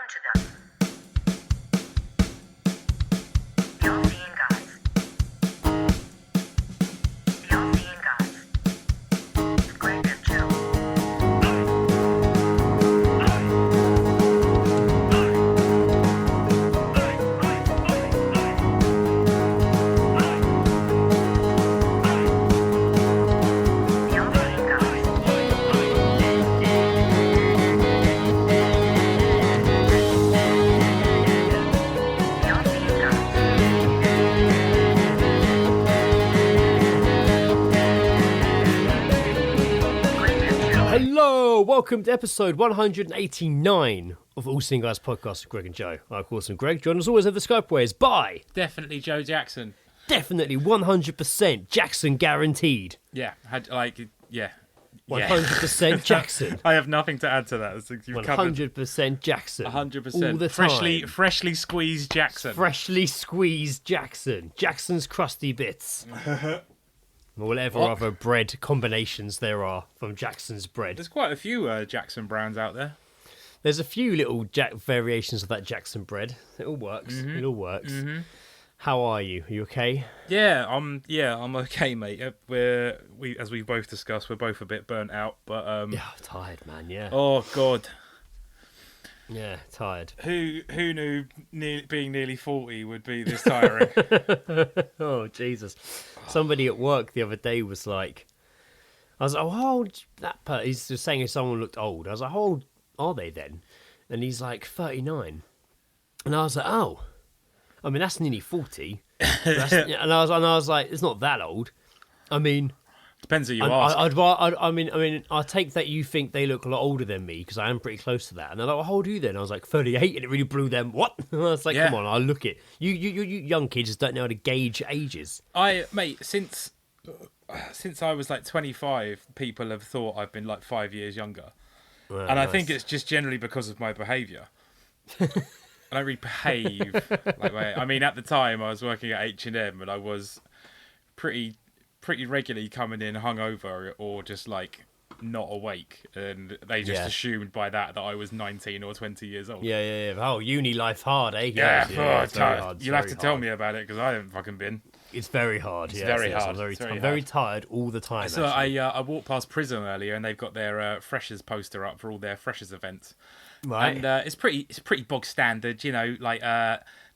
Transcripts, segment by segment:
to them. The All-Seeing Guys. The All-Seeing Guys. With Greg and Joe. The All-Seeing Guys. The All-Seeing Guys. Greg and Joe. Hello, welcome to episode 189 of All Seeing Guys podcast with Greg and Joe. I'm of course Greg, joined as always over the Skype ways by Definitely Joe Jackson. definitely 100% Jackson guaranteed. Yeah, 100% Jackson. I have nothing to add to that. You've covered 100% Jackson. 100%. All the time. Freshly squeezed Jackson. Freshly squeezed Jackson. Jackson's crusty bits. Or whatever What? other bread combinations there are from Jackson's bread. There's quite a few Jackson brands out there. There's a few little variations of that Jackson bread. It all works. It all works. How are you? Are you okay? Yeah, I'm okay, mate. We as we both discussed, we're both a bit burnt out, but Yeah, tired, man. Yeah. oh god, Yeah, tired. who knew being nearly 40 would be this tiring? Oh, Jesus. Somebody at work the other day was like, I was like, oh, how old that person? He's just saying if someone looked old. I was like, how old are they then? And he's like, 39. And I was like, oh, I mean, that's nearly 40. And I was like, it's not that old. I mean, Depends who you I ask. mean, I take that you think they look a lot older than me because I am pretty close to that. And they're like, well, how old are you then? I was like, 38, and it really blew them. What? And I was like, Yeah. come on, I look it. You young kids just don't know how to gauge ages. Mate, since I was like 25, people have thought I've been like 5 years younger. Well, And I nice. think it's just generally because of my behaviour. I don't really behave like I mean, at the time I was working at H&M and I was pretty regularly coming in hungover or just like not awake, and they just Yeah. assumed by that I was 19 or 20 years old. Yeah. Oh, uni life hard, eh? Yeah, it's it's very hard. hard. You'll have to tell me about it because I haven't fucking been. It's very hard. It's yes, very yes, hard. I'm very, It's very I'm very hard. tired all the time. So actually. I walked past Prism earlier, and they've got their freshers poster up for all their freshers events. right. And it's pretty bog standard, you know. Like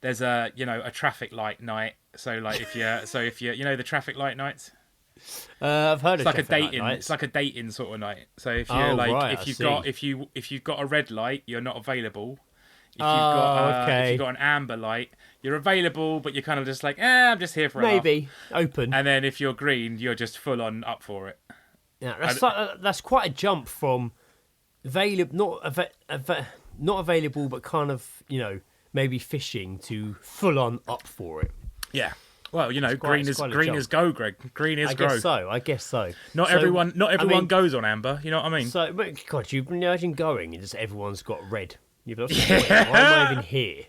there's a traffic light night. So like if you the traffic light nights, I've heard it's like a traffic light dating. nights. It's like a dating sort of night. So if you Oh, like right, if I you've see. got if you've got a red light, you're not available. If you've Oh, got okay. if you've got an amber light, you're available, but you're kind of just like, I'm just here for a laugh. Maybe open. And then if you're green, you're just full on up for it. Yeah, that's quite a jump from available, not available, but kind of maybe fishing to full on up for it. Yeah. Well, quite- green it's is quite a green jump. is go, Greg. Green is I grow. guess so. Not So, everyone I mean, goes on amber. You know what I mean? So, but God, you imagine going and just everyone's got red. You'd be like, "Wait, why am I even here?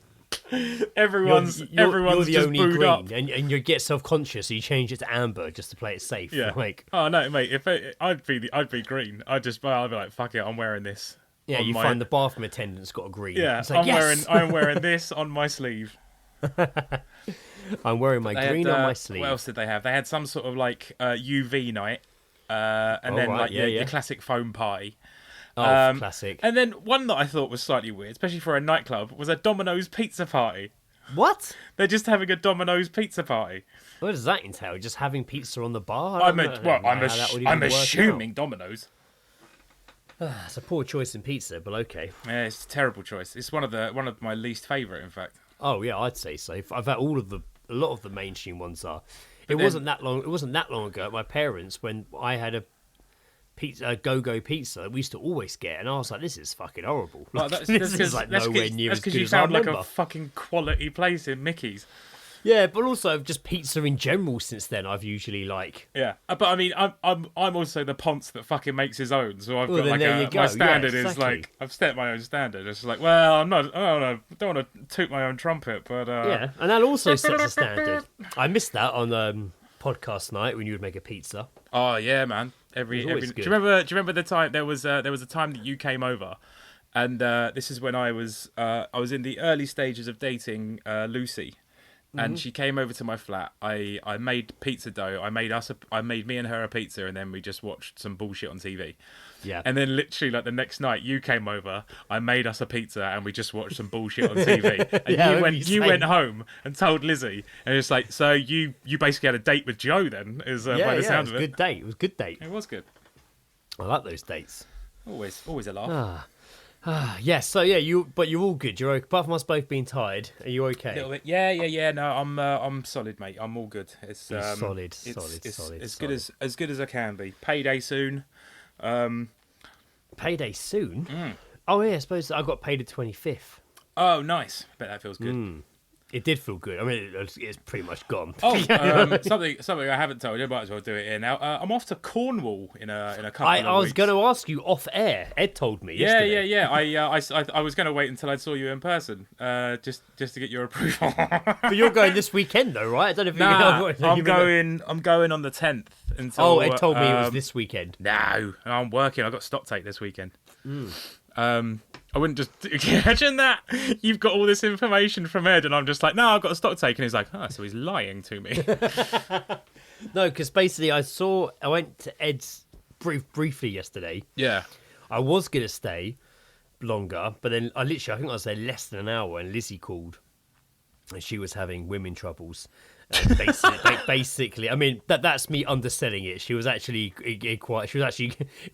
everyone's You're the just only booed green, up. and you get self-conscious, so you change it to amber just to play it safe. Yeah. Like, Oh no, mate. If I'd be green, I'd be like, fuck it, I'm wearing this. yeah, on you my- find the bathroom attendant's got a green. Yeah, It's like, yes! I'm wearing this on my sleeve. I'm wearing my They green had, on my sleeve. What else did they have? They had some sort of like UV night, and Oh, then right, like yeah, your yeah. classic foam party. Oh, classic. And then one that I thought was slightly weird, especially for a nightclub, was a Domino's pizza party. What? They're just having a Domino's pizza party. What does that entail? Just having pizza on the bar? I don't know how that would even I'm work assuming Domino's. out. It's a poor choice in pizza, but okay. Yeah, it's a terrible choice. It's one of my least favourite, in fact. Oh yeah, I'd say so. I've had a lot of the mainstream ones are. It then- wasn't that long. It wasn't that long ago. At my parents, when I had a go-go pizza, we used to always get, and I was like, "This is fucking horrible." Like, This is like nowhere near as good you as I found like remember. a fucking quality place in Mickey's. Yeah, but also just pizza in general. Since then, I've usually like. Yeah, but I mean, I'm also the ponce that fucking makes his own, so I've Well, got then like there you my go. standard Yeah, is exactly. like I've set my own standard. It's like, well, I don't want to toot my own trumpet, but Yeah, and that also sets a standard. I missed that on podcast night when you would make a pizza. Oh yeah, man. It was always Do good. you remember the time there was a time that you came over And this is when I was in the early stages of dating Lucy, and she came over to my flat. I made pizza dough. I made me and her a pizza, and then we just watched some bullshit on TV. Yeah. And then literally like the next night, you came over. I made us a pizza, and we just watched some bullshit on TV. And Yeah, you went home and told Lizzie, and it's like, so you basically had a date with Joe then? Is by the sound of it. It was a good date. It was a good date. It was good. I like those dates. Always a laugh. Yes, so yeah, but you're all good. You're okay. Apart from us both being tired, are you okay? A little bit. Yeah. No, I'm solid, mate. I'm all good. It's solid. As good as I can be. Payday soon. Payday soon? Oh yeah, I suppose I got paid the 25th. Oh, nice. Bet that feels good. It did feel good. I mean, it's pretty much gone. Oh, something I haven't told you. I might as well do it here now. I'm off to Cornwall in a couple of weeks. I was going to ask you off air. Ed told me. Yesterday. Yeah. I was going to wait until I saw you in person, just to get your approval. But you're going this weekend, though, right? I don't know if you're going. I'm going on the 10th. Until, Ed told me it was this weekend. No, I'm working. I got stock take this weekend. I wouldn't just imagine that you've got all this information from Ed, and I'm just like, no, I've got a stock take, and he's like, so he's lying to me. No, because basically I went to Ed's briefly yesterday. Yeah, I was gonna stay longer, but then I think I was there less than an hour, and Lizzie called, and she was having women troubles. Basically, I mean that's me underselling it. She was actually quite. It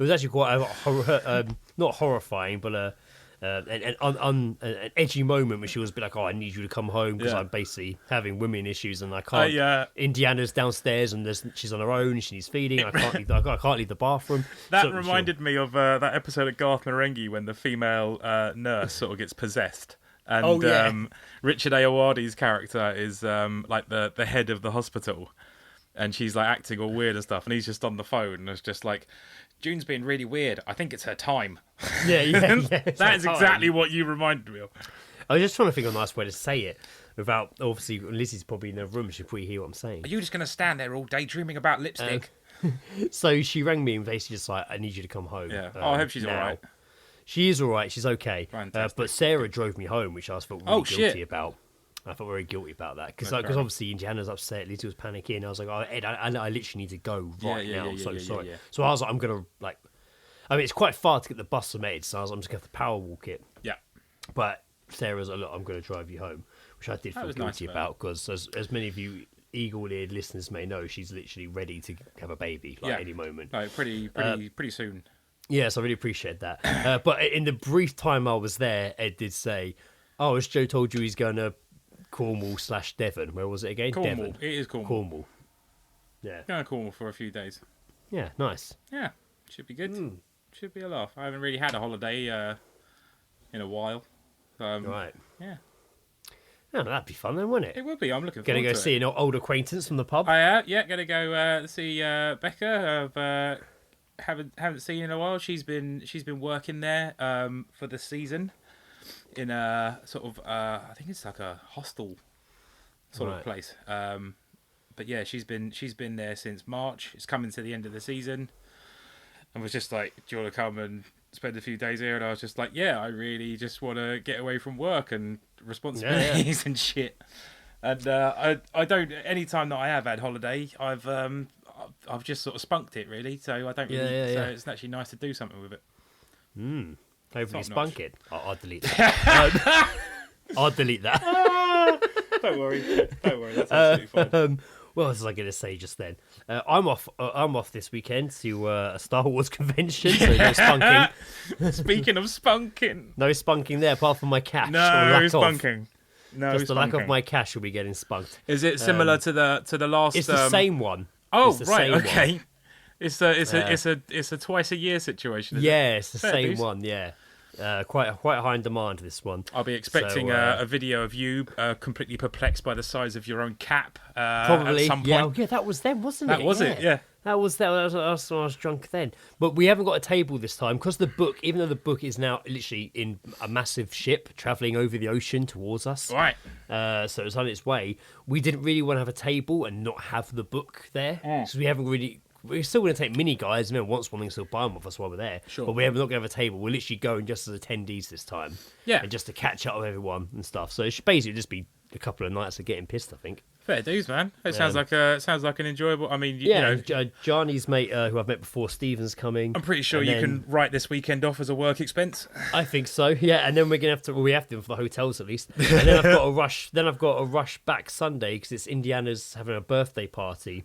was actually quite not horrifying, but an edgy moment when she was a bit like, I need you to come home because I'm basically having women issues and I can't. Indiana's downstairs and she's on her own and she needs feeding. I can't leave the bathroom. That reminded me of that episode of Garth Marenghi when the female nurse sort of gets possessed. And Richard Ayoade's character is like the head of the hospital, and she's like acting all weird and stuff, and he's just on the phone and it's just like, June's being really weird. I think it's her time. Yeah. That is exactly what you reminded me of. I was just trying to think of a nice way to say it without, obviously, Lizzie's probably in her room. She'll probably hear what I'm saying. Are you just going to stand there all day dreaming about lipstick? So she rang me and basically just like, I need you to come home. Yeah. I hope she's all right. She is all right. She's okay. But Sarah drove me home, which I felt really guilty about. I felt very guilty about that because obviously Indiana's upset. Lizzie was panicking. I was like, Ed, I literally need to go right now. I'm so sorry. So I was like, I'm gonna I mean, it's quite far to get the bus from Ed, so I was like, I'm just gonna have to power walk it. Yeah. But Sarah's like, look, I'm gonna drive you home, which I did feel guilty about because as many of you eagle-eared listeners may know, she's literally ready to have a baby any moment. No, pretty soon. Yes, I really appreciate that. But in the brief time I was there, Ed did say, "Oh, as Joe told you, he's going to Cornwall/Devon. Where was it again? Cornwall. Devon. It is Cornwall. Cornwall. Yeah. Going to Cornwall for a few days. Yeah, nice. Yeah, should be good. Should be a laugh. I haven't really had a holiday in a while. Right. Yeah. Oh, that'd be fun then, wouldn't it? It would be. I'm looking forward to it. Gonna go see an old acquaintance from the pub? Going to go see Becca. Haven't seen in a while. She's been working there for the season in a sort of I think it's like a hostel sort of place. But yeah, she's been there since March. It's coming to the end of the season, and was just like, do you want to come and spend a few days here? And I was just like, yeah, I really just want to get away from work and responsibilities and shit. And I don't. Any time that I have had holiday, I've just sort of spunked it, really. So I don't really. So it's actually nice to do something with it. Hopefully, spunk it. I'll delete that. I'll delete that. Don't worry. That's absolutely fine. What else was I going to say just then? I'm off this weekend to a Star Wars convention. So no spunking. Speaking of spunking, no spunking there, apart from my cash. No spunking. No, just the lack of my cash will be getting spunked. Is it similar to the last? It's the same one. Oh, right, okay. One. It's a twice a year situation. It's the same one. Yeah, quite high in demand. This one. I'll be expecting a video of you completely perplexed by the size of your own cap. Probably. At some point. Yeah, that was them, wasn't it? That was it. Yeah. That was I was drunk then. But we haven't got a table this time because the book, even though the book is now literally in a massive ship travelling over the ocean towards us. Right. So it's on its way. We didn't really want to have a table and not have the book there. So we haven't really we're still going to take mini guys, and then once one thing, still buy them off us while we're there. Sure. But we're not going to have a table. We're literally going just as attendees this time. Yeah. And just to catch up with everyone and stuff. So it should basically just be a couple of nights of getting pissed, I think. Fair dues, man. It sounds like an enjoyable. I mean, Yeah, you know, Johnny's mate, who I've met before, Stephen's coming. I'm pretty sure And you then- can write this weekend off as a work expense. I think so. Yeah, and then we're gonna have to. Well, we have to for the hotels at least. And then I've got to rush. Then I've got to rush back Sunday because it's Indiana's having a birthday party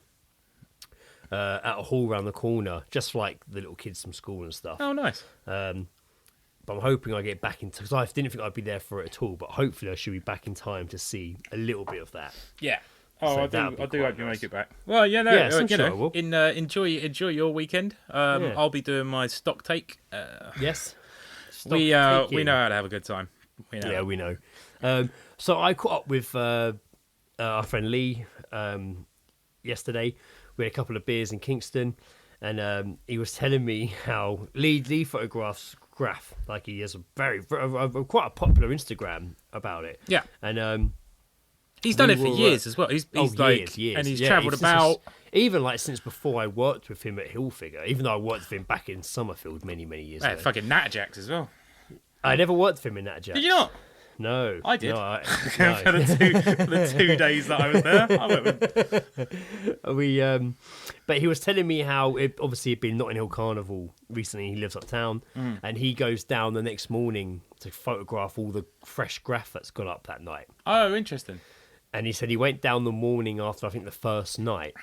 at a hall around the corner, just for like the little kids from school and stuff. Oh, nice. But I'm hoping I get back in because I didn't think I'd be there for it at all. But hopefully I should be back in time to see a little bit of that. Yeah. Oh, So I that'd do be hope quite you nice. make it back. Well, yeah, no, Yes, I'm you sure I know, will. enjoy your weekend. Yeah. I'll be doing my stock take. Yes. We know how to have a good time. Yeah, we know. So I caught up with our friend Lee yesterday. We had a couple of beers in Kingston, and he was telling me how Lee photographs graph. Like he has a quite a popular Instagram about it. Yeah. And He's done we it for were, years as well. He's like, years. and he's Yeah, travelled this about. is- even like since before I worked with him at Hillfigure, even though I worked with him back in Summerfield many years ago. Fucking Natjacks as well. I never worked with him in that Jack. Did you not? No, I did. No, For the 2 days that I was there, I went with. But he was telling me how it obviously had been Notting Hill Carnival recently. He lives uptown, and he goes down the next morning to photograph all the fresh graph that's gone up that night. Oh, interesting. And he said he went down the morning after I think the first night.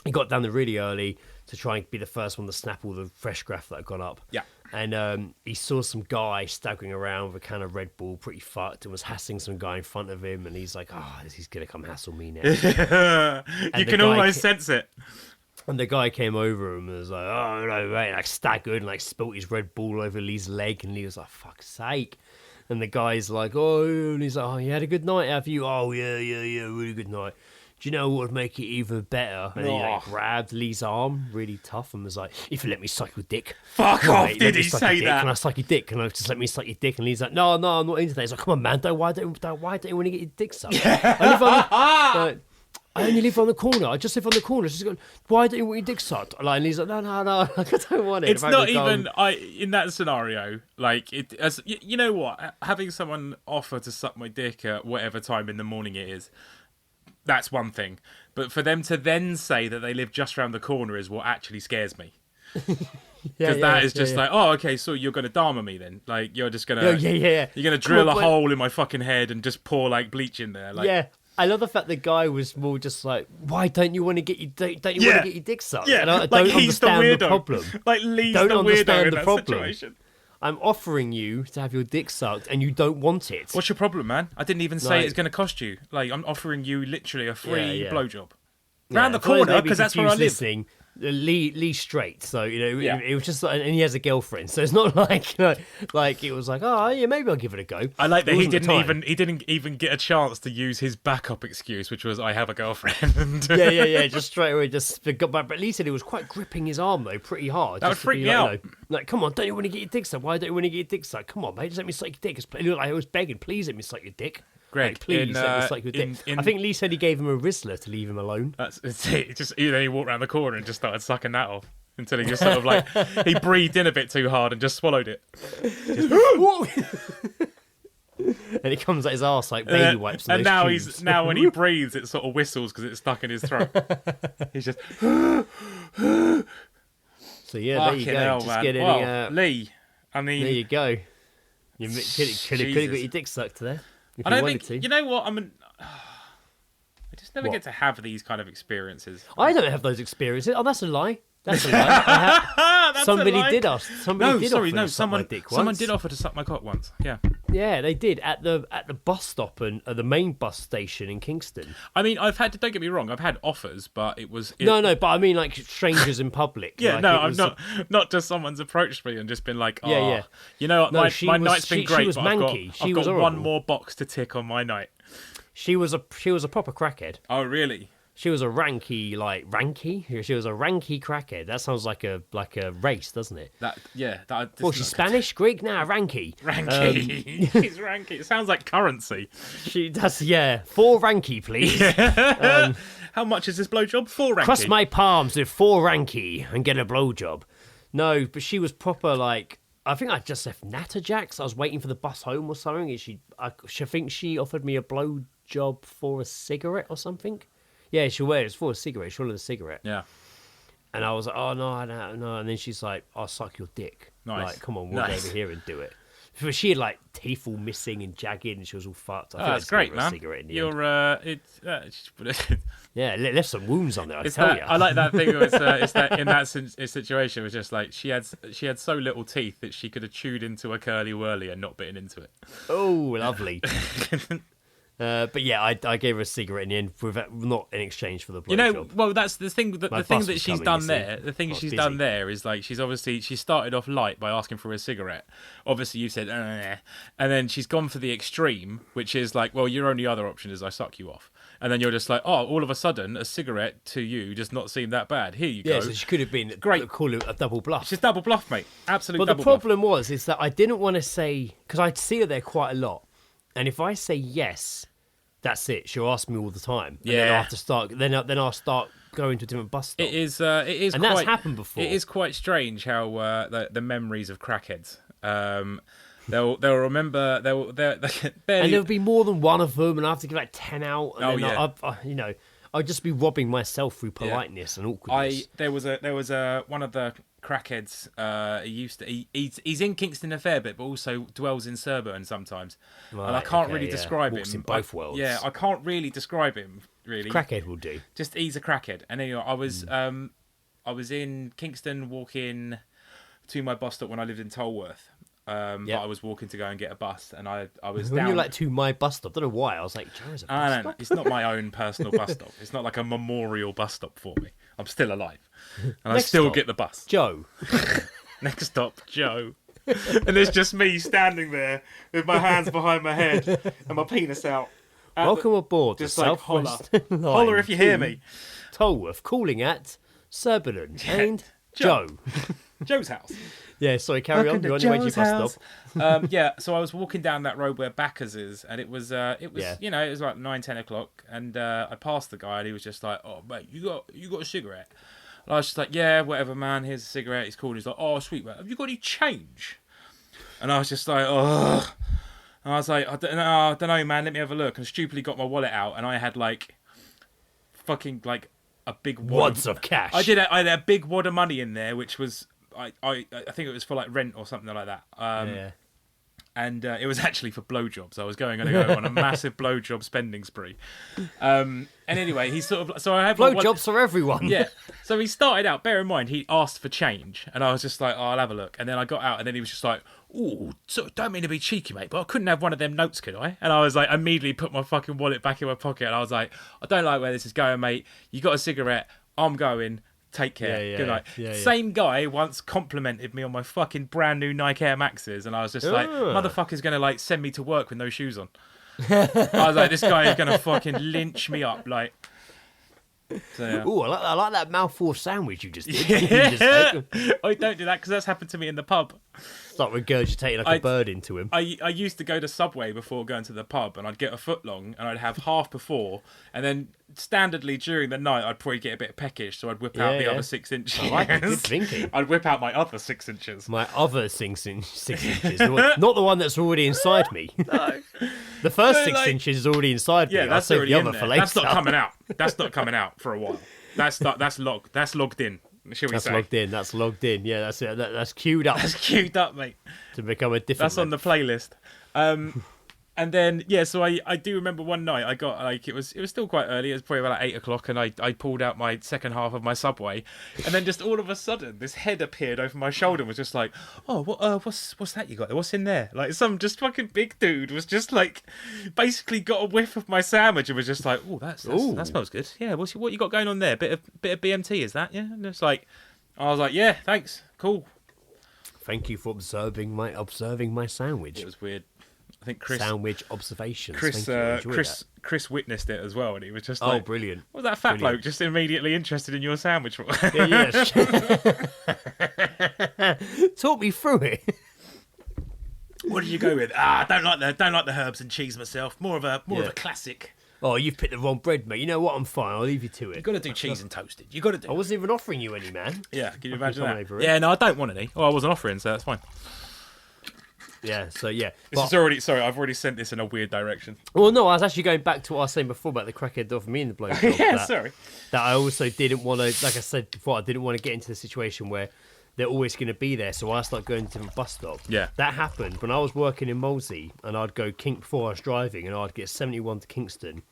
He got down there really early to try and be the first one to snap all the fresh graph that had gone up. Yeah. And he saw some guy staggering around with a can of Red Bull, pretty fucked, and was hassling some guy in front of him. And he's like, he's going to come hassle me now. You the can guy almost sense it. And the guy came over and was like, oh, no, mate, like staggered and like spilt his Red Bull over Lee's leg. And Lee was like, fuck's sake. And the guy's like, and he's like, oh, you had a good night, have you? Oh, yeah, really good night. Do you know what would make it even better? And he like grabbed Lee's arm, really tough, and was like, if you let me suck your dick. Fuck Come on, off, mate, did let me he suck say your dick. that? Can I suck your dick? Can I just let me suck your dick? And Lee's like, no, I'm not into that. He's like, come on, man, why don't you want to get your dick sucked? I only live on the corner. I just live on the corner. She's going, why don't you want your dick sucked? Like, and he's like, no, like, I don't want it. It's If I not could go- even in that scenario. Like it, as you know what, having someone offer to suck my dick at whatever time in the morning it is, that's one thing. But for them to then say that they live just around the corner is what actually scares me. Because that is just like, oh, okay, so you're going to Dharma me then? Like, you're just going to... Yeah. You're going to drill a hole in my fucking head and just pour, like, bleach in there. Like, Yeah. I love the fact the guy was more just like, why don't you want to get your don't you want to get your dick sucked? Yeah, And I like don't he's the understand the weirdo. problem. Like, Lee's Don't the weirdo understand in the that problem. situation. I'm offering you to have your dick sucked and you don't want it. What's your problem, man? I didn't even say Like- it's going to cost you. Like, I'm offering you literally a free Yeah. blowjob. Yeah, Round the as well as corner, maybe because that's where I live. listening, Lee's straight, so Yeah. it was just like, and he has a girlfriend, so it's not like like it was like, oh yeah, maybe I'll give it a go. I like that It he wasn't the time. didn't even get a chance to use his backup excuse, which was I have a girlfriend. yeah, just straight away, just got back. But Lee said he was quite gripping his arm though, pretty hard. That just would to be freak me like, out. Like, come on, don't you want to get your dick sucked? Why don't you want to get your dick sucked? Come on, mate, just let me suck your dick. It looked like I was begging, please let me suck your dick. Greg, Like, please let me suck your dick. I think Lee said he gave him a Rizzler to leave him alone. That's it. Just then he walked around the corner and just started sucking that off until he just sort of like he breathed in a bit too hard and just swallowed it. And it comes at his arse like baby wipes. And those now tubes. now when he breathes, it sort of whistles because it's stuck in his throat. He's just So yeah, there you fucking go. hell, Just man. get Well, any. Lee, I mean, There you go. You could have got Jesus. your dick sucked there. If I you don't wanted think to. you know what I mean. I just never What? get to have these kind of experiences. I don't have those experiences. Oh, that's a lie. That's a lie. That's Somebody a lie. did ask. Somebody No, did sorry, offer no. to suck my Someone, dick someone once. did offer to suck my cock once. Yeah. Yeah, they did at the bus stop and the main bus station in Kingston. I mean, I've had. Don't get me wrong. I've had offers, but it was. No, but I mean like strangers in public. Yeah, like, no, it I'm was- not just someone's approached me and just been like, oh, Yeah. you know what, No, my she my was- night's been she great, was but I've got, manky. She I've was got one horrible. more box to tick on my night. She was a proper crackhead. Oh, really? She was a ranky. She was a ranky crackhead. That sounds like a race, doesn't it? That Well, she's Spanish, Greek, now ranky. ranky. She's ranky. It sounds like currency. She does, yeah. 4 ranky, please. How much is this blowjob? 4 ranky. Cross my palms with 4 ranky and get a blowjob. No, but she was proper like. I think I just left Natterjack's. I was waiting for the bus home or something. And I think she offered me a blowjob for a cigarette or something. Yeah, she wear it's for a cigarette. She wanted a cigarette. Yeah. And I was like, oh no, no. And then she's like, I'll suck your dick. Nice. Like, come on, we'll go over here and do it. But she had like teeth all missing and jagged, and she was all fucked. I think That's great, man. A cigarette in the end. Yeah, left some wounds on there. I tell you. I like that thing. It's that in that situation, it was just like she had so little teeth that she could have chewed into a curly whirly and not bitten into it. Oh, lovely. But yeah, I gave her a cigarette in the end, not in exchange for the blowjob. Well, that's the thing. The thing that she's done there. The thing she's done there is like she started off light by asking for a cigarette. Obviously, you said, and then she's gone for the extreme, which is like, well, your only other option is I suck you off, and then you're just like, oh, all of a sudden, a cigarette to you does not seem that bad. Here you go. Yeah, so she could have been great. Call it a double bluff. She's double bluff, mate. Absolutely. But the problem is that I didn't want to say because I'd see her there quite a lot, and if I say yes. That's it. She'll ask me all the time. And then I have to start. Then I'll start going to a different bus stop. It is, and that's happened before. It is quite strange how the memories of crackheads. They'll remember. They'll barely. And there'll be more than one of them, and I have to give like 10 out. And I'll just be robbing myself through politeness and awkwardness. There was one of the crackheads. He's in Kingston a fair bit, but also dwells in Surbiton sometimes. Right, and I can't really describe Walks him. In both worlds. Yeah, I can't really describe him. Really, crackhead will do. Just he's a crackhead. And anyway, I was in Kingston walking to my bus stop when I lived in Tolworth. But I was walking to go and get a bus, and I was when down. You're like to my bus stop. I don't know why. I was like, Joe's a bus stop. It's not my own personal bus stop. It's not like a memorial bus stop for me. I'm still alive, and I still get the bus. Joe. Next stop, Joe. And there's just me standing there with my hands behind my head and my penis out. Welcome aboard. Just the like Southwest holler if you hear me. Tolworth calling at Surbiton and Joe. Joe's house. Yeah, sorry, carry on. You're on your way to your bus stop. So I was walking down that road where Bacca's is, and it was it was like 9-10 o'clock, and I passed the guy, and he was just like, "Oh, mate, you got a cigarette?" And I was just like, "Yeah, whatever, man. Here's a cigarette." He's called. He's like, "Oh, sweet, mate. Have you got any change?" And I was just like, "Oh," and I was like, "I don't know, man. Let me have a look." And stupidly got my wallet out, and I had like fucking like a big wads of cash. I had a big wad of money in there, which was. I think it was for like rent or something like that. And it was actually for blowjobs. I was going to go on a massive blowjob spending spree. And anyway, he sort of so I had blowjobs for everyone. Yeah. So he started out. Bear in mind, he asked for change, and I was just like, "Oh, I'll have a look." And then I got out, and then he was just like, "Oh, so don't mean to be cheeky, mate, but I couldn't have one of them notes, could I?" And I was like, immediately put my fucking wallet back in my pocket, and I was like, "I don't like where this is going, mate. You got a cigarette? I'm going." Take care. Good night. Same guy once complimented me on my fucking brand new Nike Air Maxes, and I was just like, motherfucker's gonna like send me to work with no shoes on. I was like, this guy is gonna fucking lynch me up, like. So, yeah. Ooh, I like that mouthful of sandwich you just did. I don't do that because that's happened to me in the pub. Start regurgitating like a bird into him. I used to go to Subway before going to the pub, and I'd get a foot long, and I'd have half before, and then standardly during the night I'd probably get a bit peckish, so I'd whip out the other 6 inches. I like it. Good thinking. I'd whip out my other 6 inches. My other 6 inches, not the one that's already inside me. No. The first 6 inches is already inside me. Yeah, that's already the in other there. for later. That's not coming out. That's not coming out for a while. That's logged in. Shall we that's say? That's logged in. Yeah, that's it. That's queued up. That's queued up, mate. To become a different. That's on the playlist. And then so I do remember one night I got like it was still quite early. It was probably about 8 o'clock, and I pulled out my second half of my Subway, and then just all of a sudden this head appeared over my shoulder and was just like, "Oh, what's that you got there? What's in there?" Like some just fucking big dude was just like basically got a whiff of my sandwich and was just like, "Oh, that smells good. Yeah, what you got going on there? Bit of BMT, is that? Yeah." And it's like I was like, "Yeah, thanks, cool." Thank you for observing my sandwich. It was weird. I think Chris sandwich observations. Chris witnessed it as well, and he was just like, "Oh, brilliant! What was that fat bloke just immediately interested in your sandwich?" Yes. Talk me through it. What did you go with? I don't like the herbs and cheese myself. More of a classic. Oh, you've picked the wrong bread, mate. You know what? I'm fine. I'll leave you to it. You got to do cheese and toasted. You got to do. I wasn't even offering you any, man. Yeah, can you imagine come that? over it. Yeah, no, I don't want any. Oh, I wasn't offering, so that's fine. Yeah, so yeah. This is already. Sorry, I've already sent this in a weird direction. Well, no, I was actually going back to what I was saying before about the crackhead off me and the bloke. Yeah, sorry. That I also didn't want to, like I said before, I didn't want to get into the situation where they're always going to be there, so I start going to different bus stops. Yeah. That happened when I was working in Molesey, and I'd go before I was driving, and I'd get 71 to Kingston.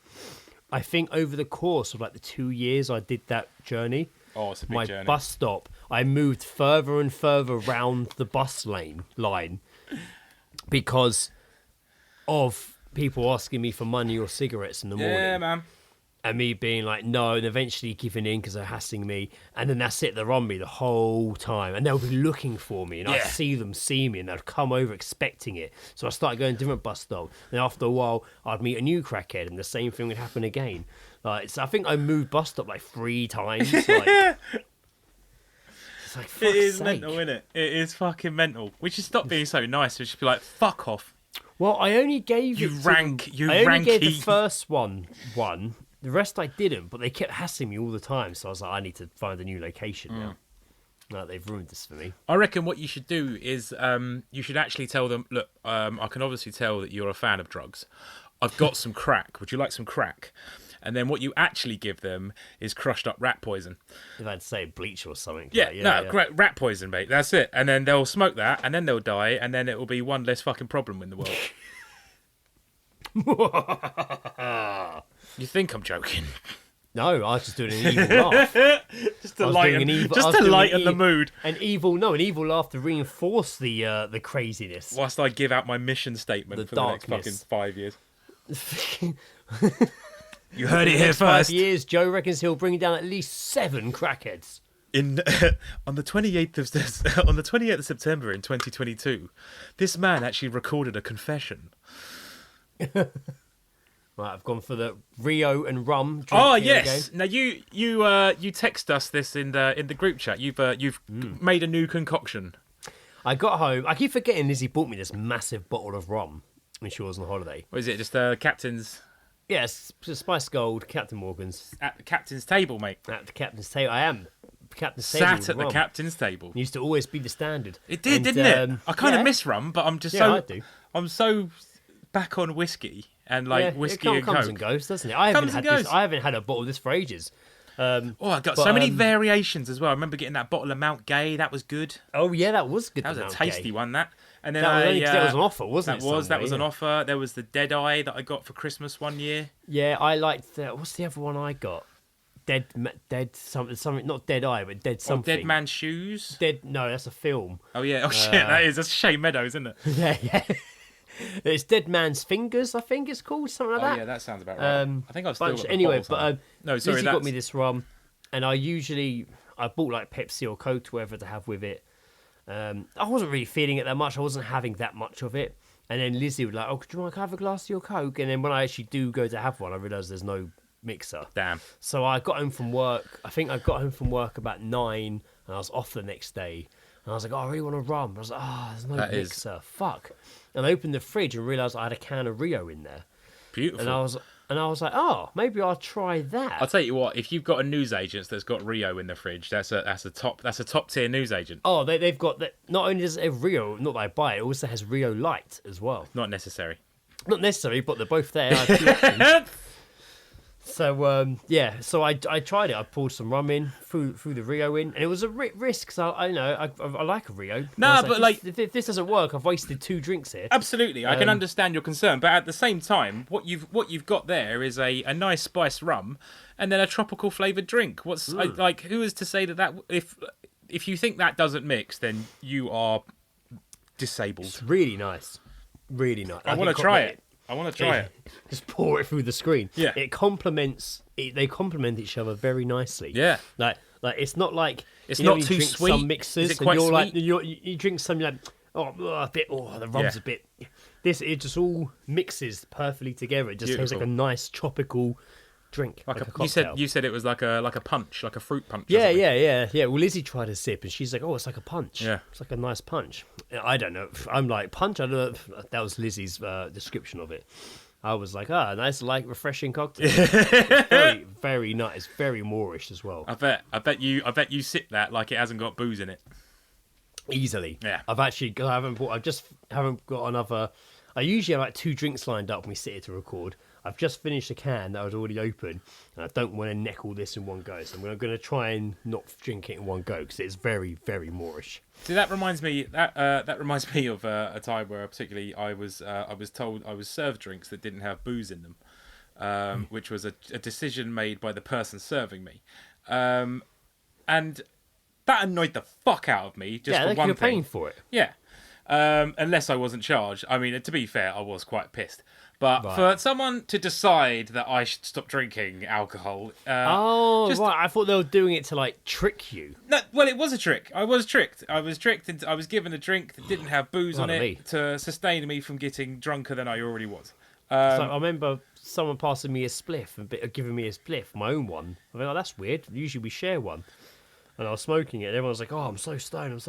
I think over the course of like the 2 years I did that journey, Oh, it's a big my journey. bus stop, I moved further and further round the bus line because of people asking me for money or cigarettes in the morning. Yeah, man. And me being like, no, and eventually giving in because they're hassling me. And then that's it, they're on me the whole time. And they'll be looking for me. And I'd see them see me and they'd come over expecting it. So I started going to different bus stops. And after a while, I'd meet a new crackhead and the same thing would happen again. So I think I moved bus stop like 3 times. Like, it's like, fuck's It is sake. mental, isn't it? It is fucking mental. We should stop being so nice. We should be like, fuck off. Well, I only gave You it to rank- them- you I only gave the ranky- first one. The rest I didn't, but they kept hassling me all the time. So I was like, I need to find a new location now. No, they've ruined this for me. I reckon what you should do is you should actually tell them, look, I can obviously tell that you're a fan of drugs. I've got some crack. Would you like some crack? And then what you actually give them is crushed up rat poison. If I'd say bleach or something. Yeah, like, no, rat poison, mate. That's it. And then they'll smoke that, and then they'll die, and then it will be one less fucking problem in the world. You think I'm joking? No, I was just doing an evil laugh. Just to I was lighten, doing an evil- I just was to doing lighten an the e- mood. An evil laugh to reinforce the craziness. Whilst I give out my mission statement The for the next darkness. fucking 5 years. You heard it here Next 5 first. years, Joe reckons he'll bring down at least 7 crackheads. In on the 28th of September in 2022, this man actually recorded a confession. Right, I've gone for the Rio and rum. Drink Oh here yes. again. Now you text us this in the group chat. You've made a new concoction. I got home. I keep forgetting Lizzie bought me this massive bottle of rum when she was on holiday. What is it? Just Captain's Yes, Spice Gold, Captain Morgan's. at the captain's table, mate. At the captain's table. I am. Captain's table. Sat with at the rum. captain's table. Used to always be the standard. It did, And, didn't it? I kind of yeah. miss rum, but I'm just Yeah, I so do. I'm so back on whiskey and like Yeah, whiskey it and comes coke. and goes, doesn't it? I haven't Comes and had this. goes. I haven't had a bottle of this for ages. Oh, I got But, so many variations as well. I remember getting that bottle of Mount Gay. That was good. Oh yeah, that was good. That was the a Mount tasty Gay. one. That and then That was only 'cause it was an I, offer, wasn't that it? was somewhere, an yeah. offer. There was the Dead Eye that I got for Christmas one year. Yeah, I liked. What's the other one I got? Dead something. Not Dead Eye, but Dead Oh, something. Dead Man's Shoes. Dead. No, that's a film. Oh yeah. Oh shit. That's Shane Meadows, isn't it? Yeah. It's Dead Man's Fingers, I think it's called, something like Oh that. yeah, that sounds about right. I think I've still got the anyway, bottle but somewhere. No, sorry, Lizzie got that's- me this rum, and I bought like Pepsi or Coke, whatever to have with it. I wasn't really feeling it that much. I wasn't having that much of it. And then Lizzie would like, oh, do you want to have a glass of your Coke? And then when I actually do go to have one, I realise there's no mixer. Damn. So I got home from work. I think I got home from work about 9, and I was off the next day. And I was like, oh, I really want a rum. I was like, oh, there's no That is- mixer. Fuck. And I opened the fridge and realised I had a can of Rio in there. Beautiful. And I was like, oh, maybe I'll try that. I'll tell you what. If you've got a newsagent that's got Rio in the fridge, that's a top tier newsagent. Oh, they've got that. Not only does it have Rio, not that I buy it, also has Rio Light as well. Not necessary. Not necessary, but they're both there. I have 2 options. So yeah, so I tried it. I poured some rum in, threw the Rio in, and it was a risk. So I like a Rio. Nah, I was but like- if this doesn't work, I've wasted 2 drinks here. Absolutely, I can understand your concern, but at the same time, what you've got there is a nice spiced rum, and then a tropical flavored drink. What's like? Who is to say that if you think that doesn't mix, then you are disabled. It's really nice, really nice. I want to try it. I want to try it. Just pour it through the screen. Yeah. It complements. They complement each other very nicely. Yeah. Like it's not like It's you know, not when you too drink sweet. Some mixers, Is it and quite you're like sweet? you drink some, you're like a bit. Oh, the rum's Yeah. a bit. This it just all mixes perfectly together. It just tastes like a Beautiful. nice tropical drink, like a cocktail. you said it was like a punch, like a fruit punch. or Yeah, something. yeah. Well, Lizzie tried a sip, and she's like, "Oh, it's like a punch. Yeah. It's like a nice punch." I don't know. I'm like punch. I don't know. That was Lizzie's description of it. I was like, nice, light, refreshing cocktail. Very, very nice. Very Moorish as well. I bet you sip that like it hasn't got booze in it. Easily. Yeah. I just haven't got another. I usually have like 2 drinks lined up when we sit here to record. I've just finished a can that was already open, and I don't want to neck all this in one go. So I'm going to try and not drink it in one go because it's very, very Moorish. See, that reminds me of a time where I was told I was served drinks that didn't have booze in them, which was a decision made by the person serving me, and that annoyed the fuck out of me. Just for one you're thing. paying for it. Yeah. Unless I wasn't charged. I mean, to be fair, I was quite pissed. But Right. for someone to decide that I should stop drinking alcohol... Right. I thought they were doing it to, like, trick you. No, well, it was a trick. I was tricked. I was I was given a drink that didn't have booze on it to sustain me from getting drunker than I already was. So I remember someone passing me a spliff and giving me a spliff, my own one. I mean, that's weird. Usually we share one. And I was smoking it, and everyone was like, I'm so stoned.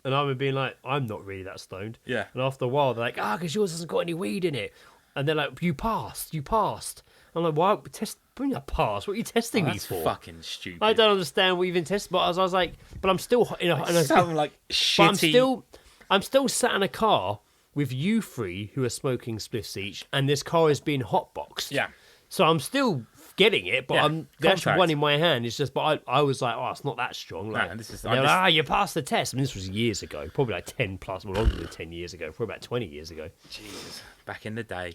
And I remember being like, I'm not really that stoned. Yeah. And after a while, they're like, because yours hasn't got any weed in it. And they're like, you passed. I'm like, why? Bring a pass. What are you testing me That's for? fucking stupid. I don't understand what you've been tested. But I was like, but I'm still Sound like shitty... But I'm still sat in a car with you 3 who are smoking spliffs each, and this car is being hotboxed. Yeah. So I'm still getting it, but Yeah, the actual contact. one in my hand is just. But I was like, it's not that strong. Like, Nah, this is- and they were this- like, you passed the test. I mean, this was years ago, probably like 10 plus, well, longer than 10 years ago, probably about 20 years ago. Jesus. Back in the day.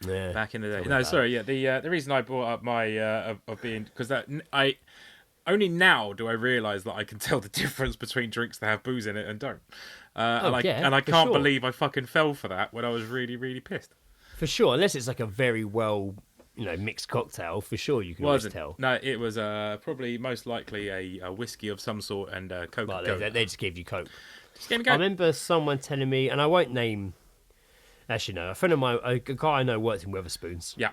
Yeah, Back in the day. Tell me No, about sorry. Yeah, the reason I brought up my of being because that I only now do I realise that I can tell the difference between drinks that have booze in it and don't. And I for can't sure. believe I fucking fell for that when I was really, really pissed. for sure. Unless it's like a very well, mixed cocktail, for sure you can always tell. No, it was probably most likely a whiskey of some sort and Coca-Cola. But they just gave you Coke. Just gave me I Coke. remember someone telling me, and I won't name. Actually, no. A friend of mine, a guy I know, worked in Wetherspoons. Yeah.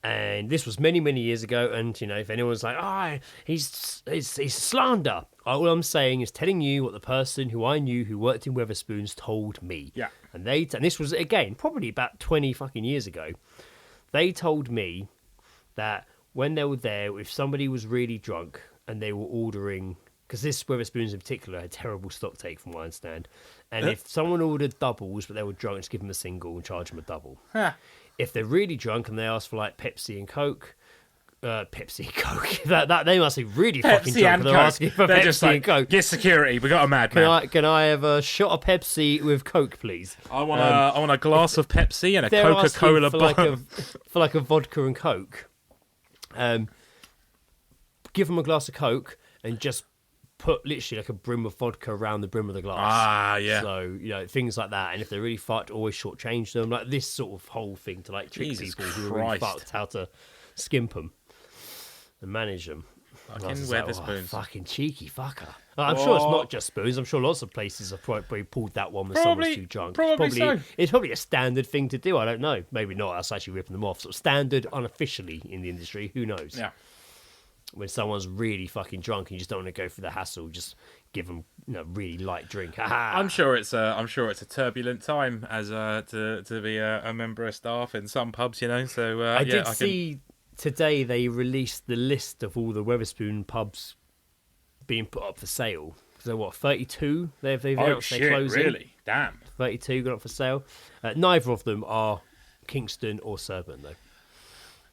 And this was many, many years ago. And if anyone's like, he's slander. All I'm saying is telling you what the person who I knew who worked in Wetherspoons told me. Yeah. And this was again probably about 20 fucking years ago. They told me that when they were there, if somebody was really drunk and they were ordering. Because this Wetherspoons in particular had terrible stock take, from what I understand. And if someone ordered doubles, but they were drunk, just give them a single and charge them a double. Huh. If they're really drunk and they ask for like Pepsi and Coke, Pepsi and Coke, that they must be really fucking Pepsi drunk. and They're Coke. asking for They're Pepsi just like, and Coke. get security. We got a madman. Can I have a shot of Pepsi with Coke, please? I want a glass of Pepsi and a They're Coca-Cola asking for bottle. for like a vodka and Coke. Give them a glass of Coke and just put literally like a brim of vodka around the brim of the glass. Ah, yeah. So, things like that. And if they're really fucked, always shortchange them. Like this sort of whole thing to like trick Jesus people who are really Christ. fucked, how to skimp them and manage them. And I was just like, Wetherspoons. fucking cheeky fucker. I'm sure it's not just Spoons. I'm sure lots of places have probably pulled that one when someone's too drunk. Probably so. It's probably a standard thing to do. I don't know. Maybe not. That's actually ripping them off. Sort of standard unofficially in the industry. Who knows? Yeah. When someone's really fucking drunk and you just don't want to go through the hassle, just give them really light drink. I'm sure it's a turbulent time as to be a member of staff in some pubs, So I did see today they released the list of all the Wetherspoon pubs being put up for sale. So what, 32? They've announced they're closing. Really? Damn. 32 got up for sale. Neither of them are Kingston or Surbiton though.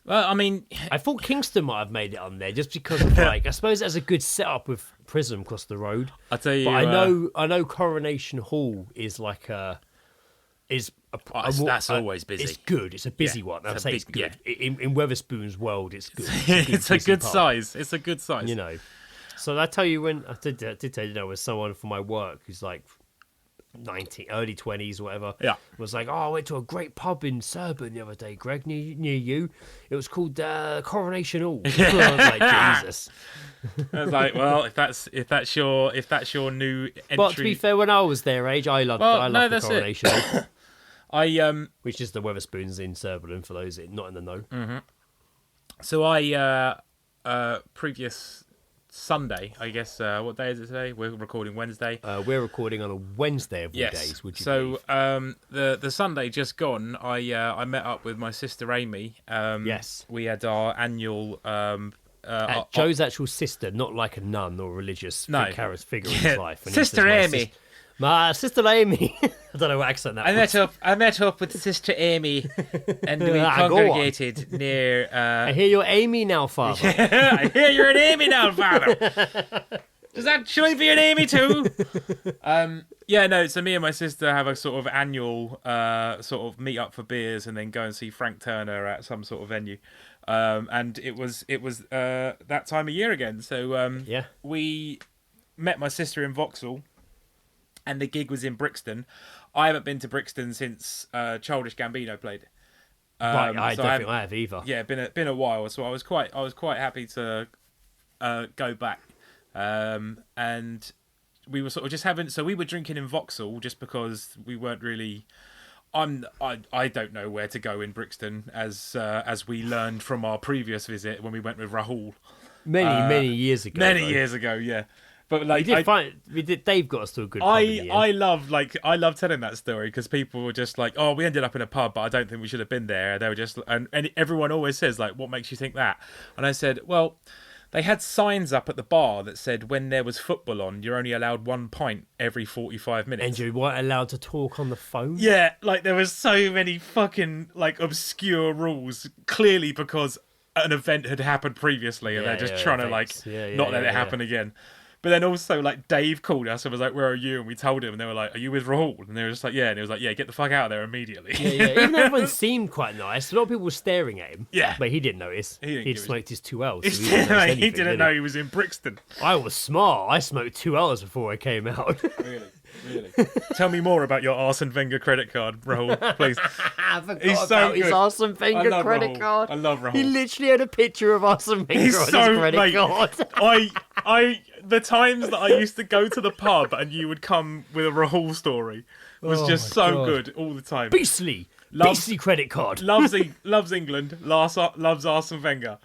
Well, I mean, I thought Kingston might have made it on there just because of I suppose it has a good setup with Prism across the road. I'll tell you. But I know Coronation Hall is like that's always busy. It's good. It's a busy one. I'm saying it's good. In Wetherspoon's world, it's good. It's a good pub, size. It's a good size. So I tell you when I did tell you with someone from my work who's like early 20s or whatever. Yeah. Was like, I went to a great pub in Surbiton the other day, Greg, near you. It was called Coronation Hall. I was like, Jesus. I was like, well, if that's your new entry. But to be fair, when I was their age, I loved the Coronation Hall. Which is the Wetherspoons in Surbiton for those not in the know. Mm-hmm. So I previous Sunday, I guess. What day is it today? We're recording Wednesday. We're recording on a Wednesday of all days. Would you believe? The Sunday just gone, I met up with my sister Amy. Yes. We had our annual. Joe's actual sister, not like a nun or religious figure in his life. And Sister Amy. My sister Amy. I don't know what accent that was. I met up with Sister Amy, and we Go congregated near. I hear you're Amy now, Father. I hear you're an Amy now, Father. Should I be an Amy too? So me and my sister have a sort of annual sort of meet up for beers and then go and see Frank Turner at some sort of venue. And it was that time of year again. So we met my sister in Vauxhall, and the gig was in Brixton. I haven't been to Brixton since Childish Gambino played. Right, I don't think I have either. Yeah, been a while, so I was quite happy to go back. And we were sort of just having, so we were drinking in Vauxhall just because we weren't really. I don't know where to go in Brixton, as we learned from our previous visit when we went with Rahul many years ago. Years ago, yeah. But like, Dave got us to a good pub in the end. I love telling that story because people were just like, oh, we ended up in a pub, but I don't think we should have been there. They were just, and everyone always says like, what makes you think that? And I said, well, they had signs up at the bar that said when there was football on, you're only allowed 1 pint every 45 minutes. And you weren't allowed to talk on the phone? Yeah, like there was so many fucking like obscure rules, clearly because an event had happened previously and they're just trying to like not let it happen again. But then also, like, Dave called us and was like, where are you? And we told him, and they were like, are you with Rahul? And they were just like, yeah. And he was like, yeah, get the fuck out of there immediately. Yeah. Even though everyone seemed quite nice, a lot of people were staring at him. Yeah. But he didn't notice. He'd smoked his 2 hours. So he didn't know he was in Brixton. I was smart. I smoked 2 hours before I came out. Really? Tell me more about your Arsene Wenger credit card, Rahul, please. I forgot about his Arsene Wenger credit card. I love Rahul. He literally had a picture of Arsene Wenger on his credit card. The times that I used to go to the pub and you would come with a Rahul story was just so good all the time. Beastly credit card. Loves England. Loves Arsene Wenger.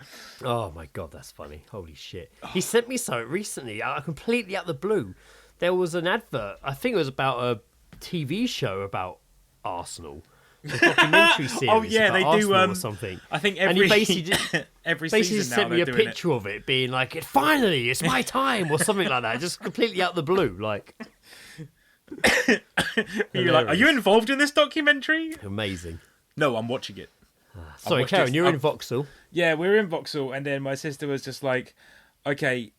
Oh my God, that's funny. Holy shit. He sent me something recently, completely out of the blue. There was an advert, I think it was about a TV show about Arsenal. A documentary series about Arsenal or something. I think and he basically season sent me a picture of it, being like, "Finally, it's my time," or something like that, just completely out of the blue. Like, you're like, "Are you involved in this documentary?" Amazing. No, I'm watching it. Sorry, Karen, you're in Vauxhall. Yeah, we're in Vauxhall, and then my sister was just like, "Okay,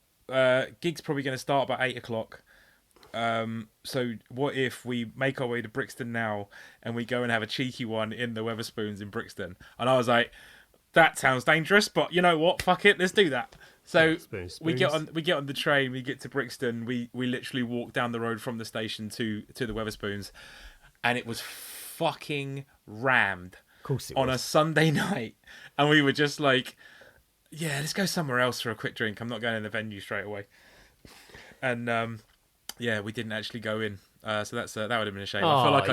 gig's probably going to start about 8:00. So what if we make our way to Brixton now and we go and have a cheeky one in the Wetherspoons in Brixton?" And I was like, that sounds dangerous, but you know what? Fuck it, let's do that. So we get on the train, we get to Brixton, we literally walk down the road from the station to the Wetherspoons, and it was fucking rammed. Of course it on was. a Sunday night, and we were just like, yeah, let's go somewhere else for a quick drink. I'm not going in the venue straight away. And yeah, we didn't actually go in, so that would have been a shame. I feel like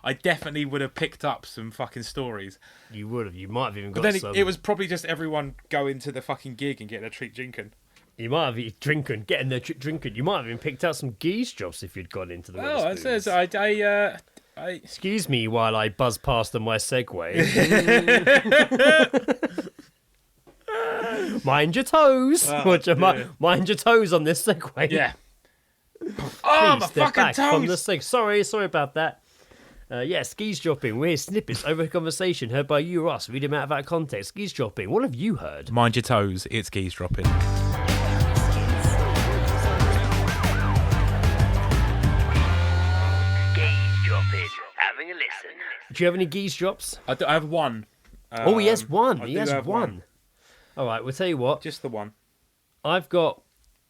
I definitely would have picked up some fucking stories. You would have. You might have even got. But then some... it was probably just everyone going to the fucking gig and getting a treat drinking. You might have been drinking, getting their drinking. You might have even picked out some Geezedrops if you'd gone into the. Oh, it says I. Excuse me while I buzz past on my Segway. Mind your toes. Mind your toes on this Segway. Yeah. Oh, my fucking toes! Sorry about that. Geezedropping. We hear snippets over a conversation heard by you or us. Read them out of that context. Geezedropping. What have you heard? Mind your toes. It's Geezedropping. Geezedropping. Having a listen. Do you have any Geezedrops? I have one. He has one. He has one. All right, we'll tell you what. Just the one. I've got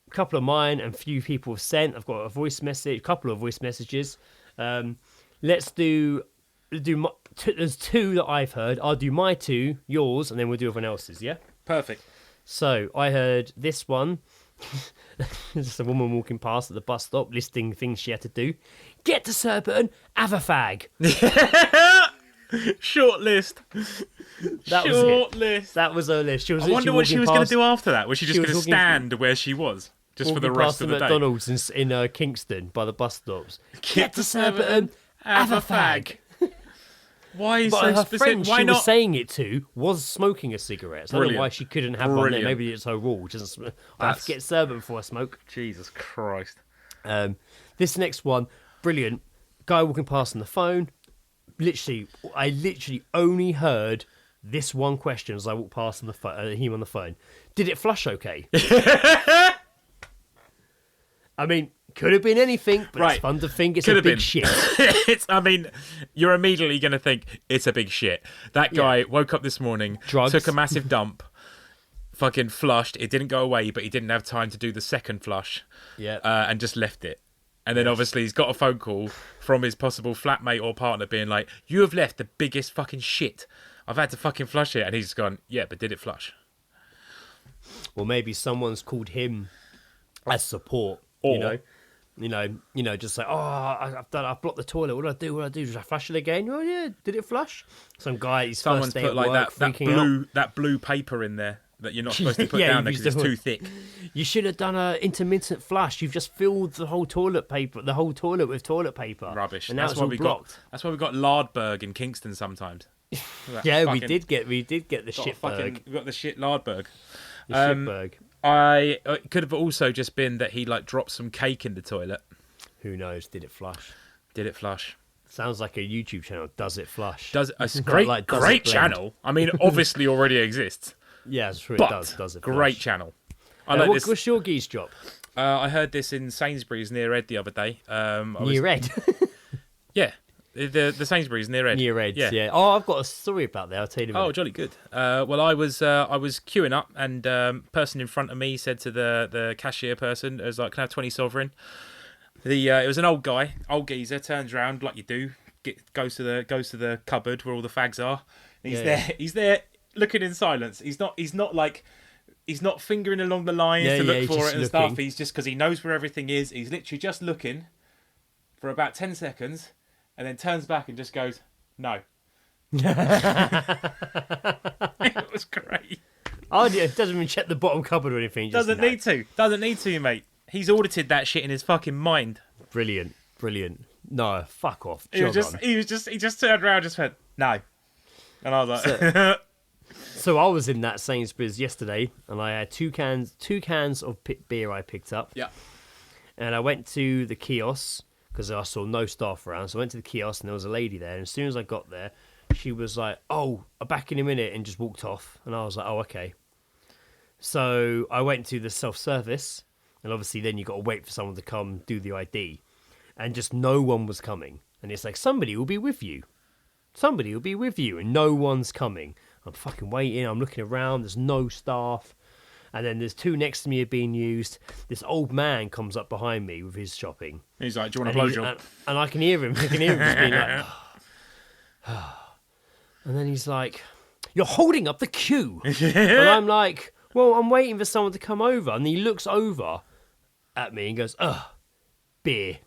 a couple of mine and a few people have sent. I've got a couple of voice messages. Let's do. There's two that I've heard. I'll do my two, yours, and then we'll do everyone else's. Yeah. Perfect. So I heard this one. Just a woman walking past at the bus stop, listing things she had to do. Get to Surbiton, have a fag. Short list. That was Short it. list. That was her list. She was I wonder what she was going to do after that. Was she just she was going to walking- stand where she was just for the rest of the day? McDonald's in Kingston by the bus stops. Get to Surbiton, have a fag. Why But so her specific? friend Why she not? was saying it to was smoking a cigarette. So I don't know why Brilliant. she couldn't have one there. Brilliant. Maybe it's her rule. She doesn't. I have to get Surbiton before I smoke. Jesus Christ. This next one, brilliant. Guy walking past on the phone. I literally only heard this one question as I walked past him on the phone. Did it flush okay? I mean, could have been anything, but Right. it's fun to think it's Could a have big been. shit. I mean, you're immediately going to think it's a big shit. That guy woke up this morning, Drugs. took a massive dump, fucking flushed. It didn't go away, but he didn't have time to do the second flush. Yeah. And just left it. And then obviously he's got a phone call from his possible flatmate or partner being like, you have left the biggest fucking shit. I've had to fucking flush it. And he's gone, yeah, but did it flush? Or maybe someone's called him as support. Or- Just like, I've blocked the toilet. What do I do? Did I flush it again? Oh yeah, did it flush? Some guy, his Someone's first day put at like work, that freaking out. that blue paper in there that you're not supposed to put Yeah, down there you because it's used to- too thick. You should have done an intermittent flush. You've just filled the whole toilet with toilet paper. Rubbish. And now That's it's why all we blocked. got. That's why we got Lardberg in Kingston sometimes. That Yeah, we fucking- did get the got shitberg. we got the shit Lardberg. The shitberg. It could have also just been that he like dropped some cake in the toilet. Who knows? Did it flush? Did it flush? Sounds like a YouTube channel. Does it flush? Does it's a Not great like, does great it blend? channel. I mean, obviously already exists, Yeah, it's true. but It does. Does it? great flush? channel. I like this. What's your geese drop? I heard this in Sainsbury's near Ed the other day. Near Ed. Yeah, the Sainsbury's near Ed. Near Ed. Yeah. Oh, I've got a story about that. I'll tell you. In a Oh, minute. jolly good. Well, I was queuing up, and person in front of me said to the cashier person, "I was like, can I have 20 sovereign?" It was an old guy, old geezer, turns around like you do, goes to the cupboard where all the fags are. And he's there looking in silence. He's not fingering along the lines to look he's for just it and looking. stuff. He's just because he knows where everything is. He's literally just looking for about 10 seconds, and then turns back and just goes, "No." It was great. Oh, yeah, it doesn't even check the bottom cupboard or anything. Just Doesn't need to. Doesn't need to, mate. He's audited that shit in his fucking mind. Brilliant. No, fuck off. He just turned around and just went, "No." And I was like, So I was in that Sainsbury's yesterday, and I had two cans of beer I picked up. yeah. And I went to the kiosk because I saw no staff around. So I went to the kiosk, and there was a lady there. And as soon as I got there, she was like, "Oh, I'm back in a minute," and just walked off. And I was like, "Oh, okay." So I went to the self-service, and obviously then you got to wait for someone to come do the ID. And just no one was coming. And it's like, somebody will be with you. Somebody will be with you, and no one's coming. I'm fucking waiting. I'm looking around. There's no staff. And then there's two next to me are being used. This old man comes up behind me with his shopping. He's like, "Do you want And, a he's- blowjob?" and I can hear him. I can hear him just being like... And then he's like, "You're holding up the queue." And I'm like, "Well, I'm waiting for someone to come over." And he looks over at me and goes, "Ugh, beer."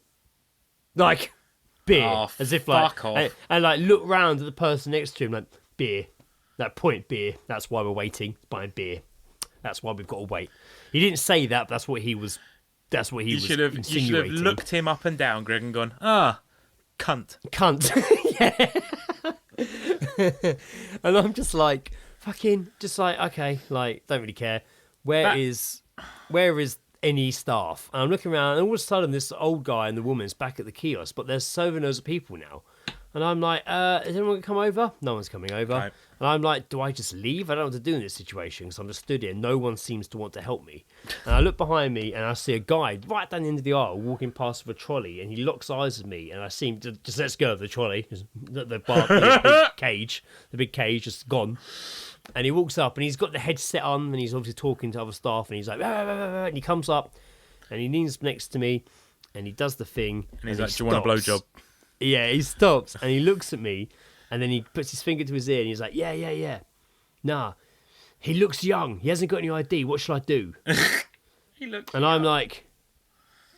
Like, beer. Oh, as if like... fuck off. And like, look round at the person next to him like, beer. That point, beer. That's why we're waiting. Buying beer. That's why we've got to wait. He didn't say that, but that's what he was... That's what he You was should have insinuating. looked him up and down, Greg, and gone, cunt. Cunt. Yeah. And I'm just like, fucking, just like, okay, like, don't really care. Where is any staff? And I'm looking around, and all of a sudden, this old guy and the woman's back at the kiosk, but there's serving loads of people now. And I'm like, is anyone going to come over? No one's coming over. Right. And I'm like, do I just leave? I don't know what to do in this situation because I'm just stood here. No one seems to want to help me. And I look behind me and I see a guy right down the end of the aisle walking past with a trolley, and he locks eyes with me. And I see him just let's go, the trolley. The big cage just gone. And he walks up and he's got the headset on and he's obviously talking to other staff and he's like, "Ah, ah, ah, ah," and he comes up and he leans next to me and he does the thing. And he's like, "Do you want a blowjob?" Yeah, he stops and he looks at me and then he puts his finger to his ear and he's like, yeah. Nah, he looks young. He hasn't got any ID. What should I do? He looks. And I'm like,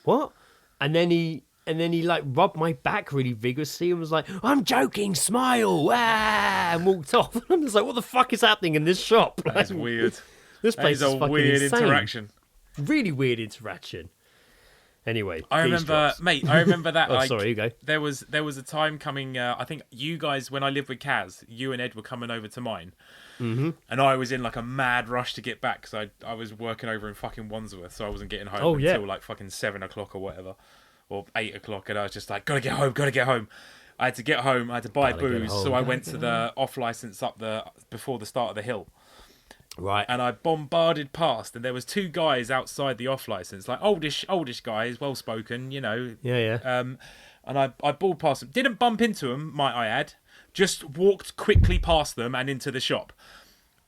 what? And then he And then he like rubbed my back really vigorously and was like, "I'm joking, smile," and walked off. I'm just like, "What the fuck is happening in this shop?" That's weird. This place That is a fucking weird insane. interaction. Really weird interaction. Anyway, I remember, mate. I remember that. Oh, like, sorry, you go. There was a time coming. I think you guys, when I lived with Kaz, you and Ed were coming over to mine, and I was in like a mad rush to get back because I was working over in fucking Wandsworth, so I wasn't getting home until like fucking 7 o'clock or whatever, or 8 o'clock, and I was just like, gotta get home. I had to get home. I had to buy booze, so I went to the off license before the start of the hill. Right. And I bombarded past, and there was 2 guys outside the off license, like oldish guys, well spoken, you know. Yeah. And I balled past them. Didn't bump into them, might I add. Just walked quickly past them and into the shop.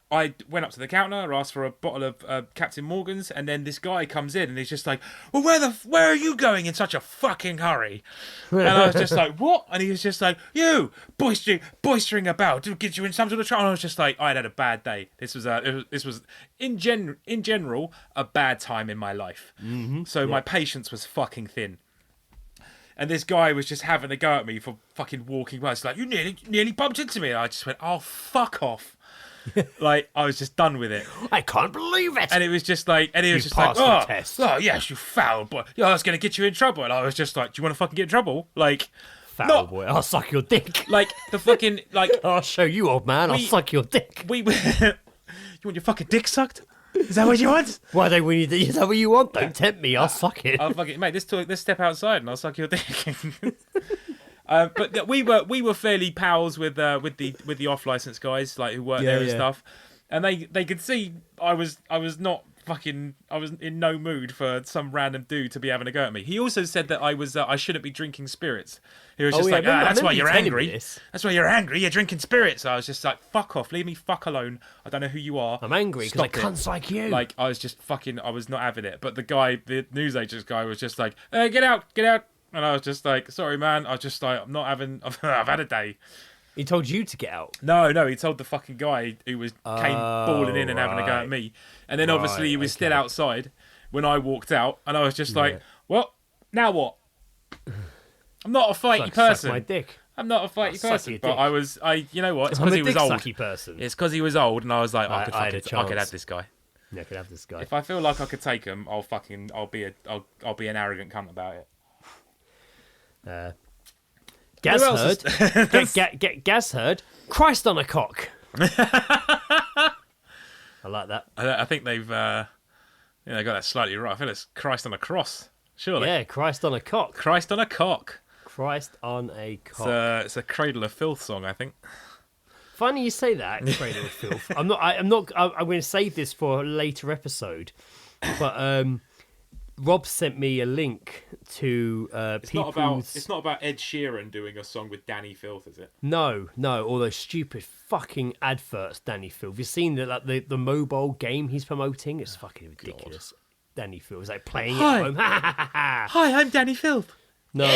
I went up to the counter, asked for a bottle of Captain Morgan's, and then this guy comes in and he's just like, "Well, where are you going in such a fucking hurry?" And I was just like, "What?" And he was just like, "You boistering about to get you in some sort of trouble." And I was just like, I had a bad day. This was in general a bad time in my life. Mm-hmm. So my patience was fucking thin. And this guy was just having a go at me for fucking walking by. It's like, "You nearly bumped into me." And I just went, "Oh, fuck off." Like, I was just done with it. I can't believe it. And it was just like, the test. "Oh, yes, you foul boy. Yeah, I was going to get you in trouble." And I was just like, "Do you want to fucking get in trouble?" Like, Foul boy, I'll suck your dick. like the fucking, like, I'll show you, old man. I'll suck your dick. you want your fucking dick sucked? Is that what you want? Why don't we need to, is that what you want? Don't tempt me. I'll suck it. I'll fucking, mate, let's step outside and I'll suck your dick. But we were fairly pals with the off license guys, like, who worked there and stuff, and they could see I was in no mood for some random dude to be having a go at me. He also said that I shouldn't be drinking spirits. He was just that's why you're angry. That's why you're angry. You're drinking spirits. So I was just like, fuck off, leave me fuck alone. I don't know who you are. I'm angry because I cunts like you. Like, I was just fucking, I was not having it. But the newsagents guy was just like, get out. And I was just like, sorry, man. I was just like, I'm not having. I've had a day. He told you to get out. No, he told the fucking guy who came balling in and having a go at me. And then obviously he was still outside when I walked out, and I was just like, well, now what? I'm not a fighty person. Suck my dick. I'm not a fighty person, but you know what? It's I'm because a he was dick old. sucky person. It's because he was old, and I was like, I could have this guy. Yeah, I could have this guy. If I feel like I could take him, I'll be an arrogant cunt about it. Gaz heard. Gaz heard. Christ on a cock. I like that. I think they've got that slightly right. I feel it's Christ on a cross. Surely. Yeah, Christ on a cock. Christ on a cock. Christ on a cock. It's a Cradle of Filth song, I think. Funny you say that, Cradle of Filth. I'm going to save this for a later episode, but Rob sent me a link to It's not about Ed Sheeran doing a song with Danny Filth, is it? No, all those stupid fucking adverts, Danny Filth. You've seen the mobile game he's promoting? It's fucking ridiculous. God. Danny Filth is like playing at home. Hi, I'm Danny Filth. No,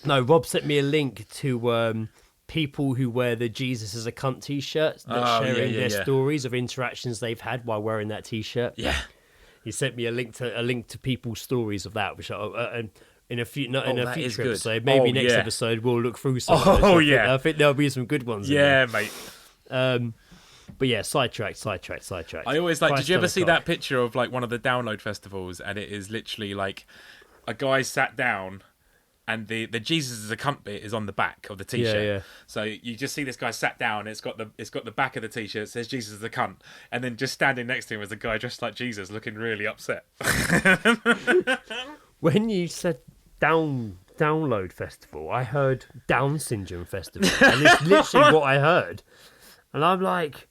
Rob sent me a link to people who wear the Jesus is a cunt t-shirts that sharing their stories of interactions they've had while wearing that t-shirt. Yeah. He sent me a link to people's stories of that, which in a future episode, maybe next episode we'll look through some. of those. I think there'll be some good ones. Yeah, mate. But yeah, sidetracked. I always like. Did you ever see that picture of like one of the download festivals, and it is literally like a guy sat down, and the Jesus is a cunt bit is on the back of the t-shirt. Yeah. So you just see this guy sat down. It's got the back of the t-shirt. It says Jesus is a cunt, and then just standing next to him is a guy dressed like Jesus, looking really upset. When you said download festival, I heard Down syndrome festival, and it's literally what I heard, and I'm like,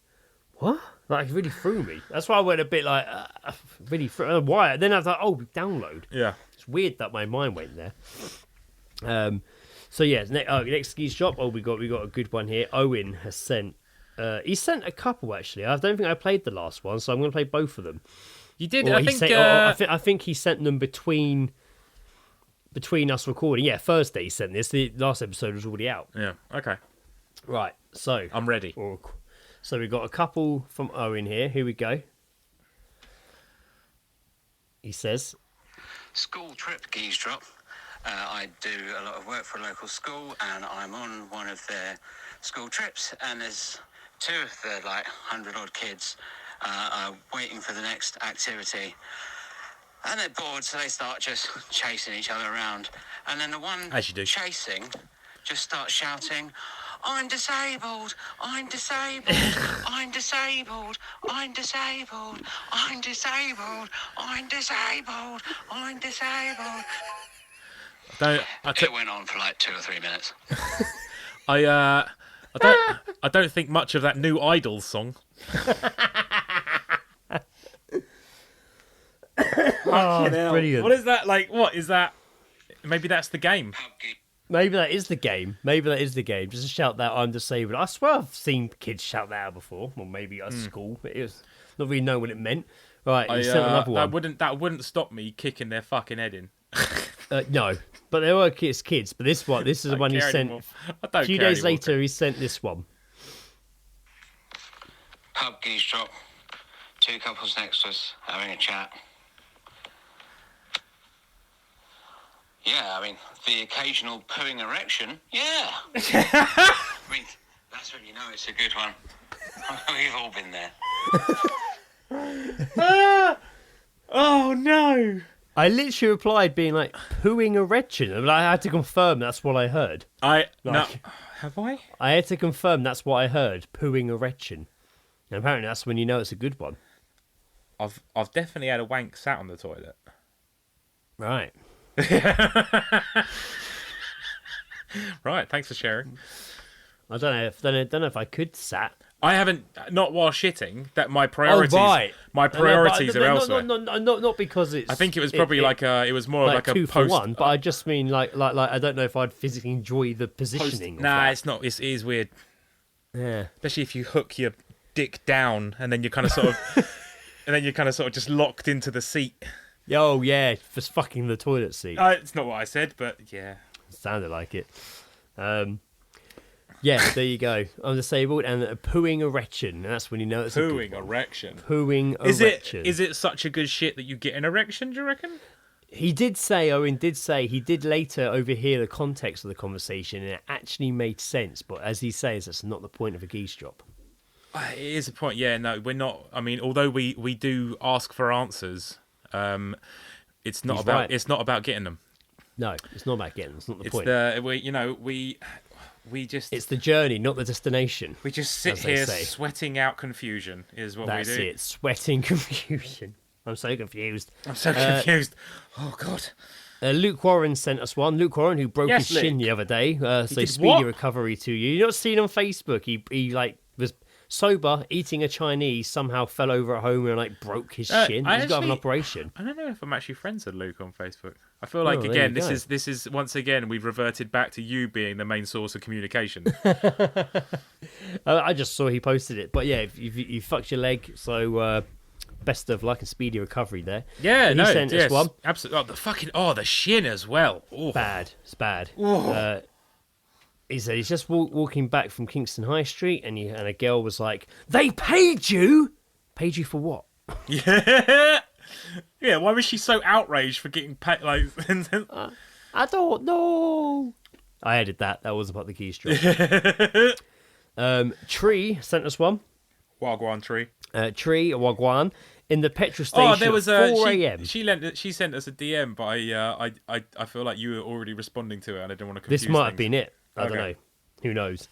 what? Like, it really threw me. That's why I went a bit like, why? Then I was like, oh, download. Yeah. It's weird that my mind went there. So yeah, next Geez Drop. Oh, we got a good one here. Owen has sent. He sent a couple actually. I don't think I played the last one, so I'm going to play both of them. You did. I think he sent them between us recording. Yeah, Thursday he sent this. The last episode was already out. Yeah. Okay. Right. So I'm ready. So we've got a couple from Owen here. Here we go. He says, School trip, Geezedrop. I do a lot of work for a local school, and I'm on one of their school trips, and there's two of the 100-odd kids are waiting for the next activity. And they're bored, so they start just chasing each other around. And then the one As you do. chasing just starts shouting, I'm disabled, I'm disabled, I'm disabled, I'm disabled, I'm disabled, I'm disabled, I'm disabled. It went on for 2 or 3 minutes. I don't think much of that new Idols song. Oh, brilliant. What is that like? What is that? Maybe that's the game. Maybe that is the game. Just to shout that I'm disabled. I swear I've seen kids shout that out before. Well, maybe at school, but it was not really know what it meant. Right, you sent another one. That wouldn't stop me kicking their fucking head in. No, but there were kids. But this is the one he sent. A few days later, he sent this one. Pub Geezedrop, 2 couples next to us having a chat. Yeah, I mean, the occasional pooing erection, yeah. I mean, that's when you know it's a good one. We've all been there. Oh, no. I literally replied being like, pooing erection. And I had to confirm that's what I heard. No. Have I? I had to confirm that's what I heard, pooing erection. And apparently that's when you know it's a good one. I've definitely had a wank sat on the toilet. Right. Right, thanks for sharing. I don't know if I could sat. I haven't, not while shitting. That my priorities. Oh, right. My priorities are elsewhere. Not because it's. I think it was probably it was more like a 2 post. for 1. But I just mean like I don't know if I'd physically enjoy the positioning. Nah, it's not. It is weird. Yeah. Especially if you hook your dick down and then you're kind of sort of, just locked into the seat. Oh yeah, just fucking the toilet seat. It's not what I said, but yeah, sounded like it. Yeah, there you go. I'm disabled and a pooing erection, and that's when you know it's a good one. erection. Pooing erection. Is it such a good shit that you get an erection? Do you reckon? Owen did say he did later overhear the context of the conversation, and it actually made sense. But as he says, that's not the point of a geese drop. It is a point. Yeah, no, we're not. I mean, although we do ask for answers, it's not about getting them. No, it's not about getting them. It's not the point. It's the journey, not the destination. We just sit here sweating out confusion is what we do. That's it, sweating confusion. I'm so confused. Oh, God. Luke Warren sent us one. Luke Warren, who broke his shin the other day. So speedy recovery to you. You're not seen on Facebook. He was sober, eating a Chinese, somehow fell over at home and broke his shin. He's got to have an operation. I don't know if I'm actually friends with Luke on Facebook. I feel like again, this is once again we've reverted back to you being the main source of communication. I just saw he posted it, but yeah, you fucked your leg, so best of luck and speedy recovery there. Yeah, he sent us one. Absolutely. The shin as well. Ooh. It's bad. He said he's just walking back from Kingston High Street, and a girl was like, "They paid you? Paid you for what?" Yeah. Yeah, why was she so outraged for getting paid? I don't know. I added that. That wasn't about the keys drop. Tree sent us one. Wagwan Tree. Tree, Wagwan. In the petrol station there was at 4 a.m. She sent us a DM, but I feel like you were already responding to it, and I don't want to confuse This might have been it. I don't know. Who knows?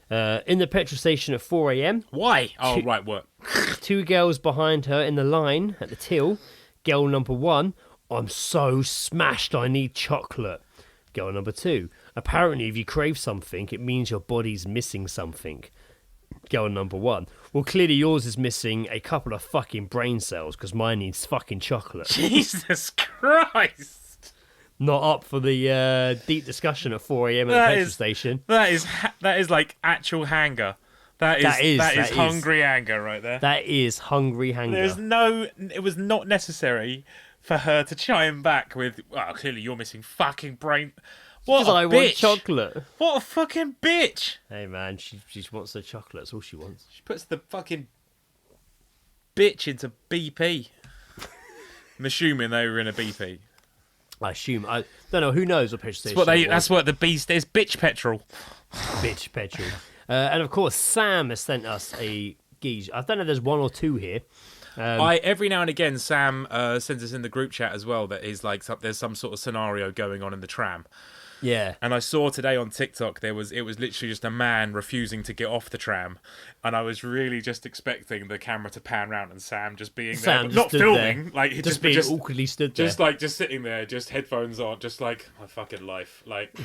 In the petrol station at 4 a.m. Why? Oh, right, what? 2 girls behind her in the line at the till. Girl number 1, I'm so smashed I need chocolate. Girl number 2, apparently if you crave something, it means your body's missing something. Girl number 1, well, clearly yours is missing a couple of fucking brain cells because mine needs fucking chocolate. Jesus Christ. Not up for the deep discussion at 4 a.m. at the petrol station. That is like actual hanger. That is hungry anger right there. That is hungry anger. It was not necessary for her to chime back with, well, clearly you're missing fucking brain. What a bitch. I want chocolate. What a fucking bitch. Hey man, she wants the chocolate. That's all she wants. She puts the fucking bitch into BP. I'm assuming they were in a BP. I assume. I don't know. Who knows what petrol station? That's what the beast is. Bitch petrol. Bitch petrol. And of course, Sam has sent us a geese. I don't know if there's one or two here. Every now and again, Sam sends us in the group chat as well that is like there's some sort of scenario going on in the tram. Yeah. And I saw today on TikTok it was literally just a man refusing to get off the tram, and I was really just expecting the camera to pan round and Sam just being there, but not filming, like he just being awkwardly stood there, just sitting there, just headphones on, just like my fucking life, like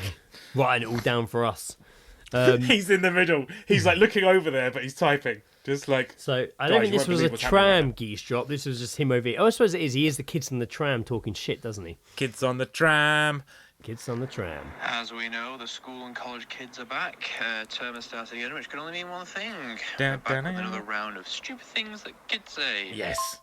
writing it all down for us. He's in the middle. He's like looking over there, but he's typing. Just like so, I don't think this was a tram geese drop. This was just him over here. Oh, I suppose it is. He is the kids on the tram talking shit, doesn't he? Kids on the tram. Kids on the tram. As we know, the school and college kids are back. Term has started again, which can only mean one thing. We're back with another round of stupid things that kids say. Yes.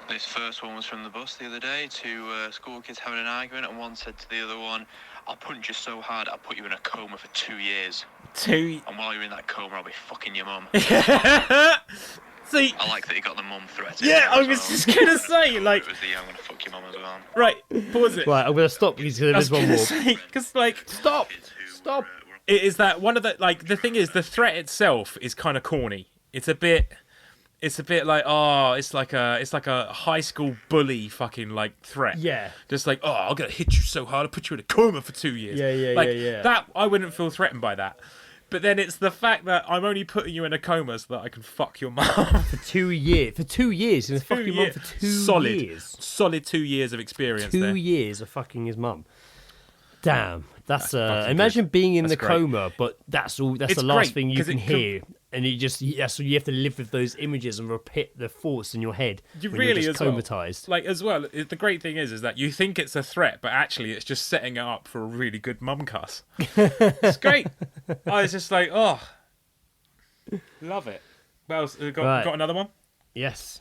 This first one was from the bus the other day. Two school kids having an argument, and one said to the other one, "I'll punch you so hard, I'll put you in a coma for 2 years. And while you're in that coma, I'll be fucking your mum." See, I like that he got the mum threat. Yeah, I was just gonna say, like, it was the I'm gonna fuck your mum as well. Right, pause it. Right, I'm gonna stop because there's one more. Because like, stop. It is that one of the like the thing is the threat itself is kind of corny. It's a bit like it's like a high school bully fucking like threat. Yeah. Just like I'm gonna hit you so hard I'll put you in a coma for 2 years. Yeah. That I wouldn't feel threatened by that. But then it's the fact that I'm only putting you in a coma so that I can fuck your mum. For 2 years. For 2 years. He's fucking your mum for 2 years. Solid 2 years of experience 2 years of fucking his mum. Damn. That's imagine being in the coma, but that's all. That's the last thing you can hear. And so you have to live with those images and repeat the thoughts in your head. You when really you're just comatized. Like as well. The great thing is that you think it's a threat, but actually it's just setting it up for a really good mum cuss. It's great. I was just like, love it. What else? Got another one? Yes.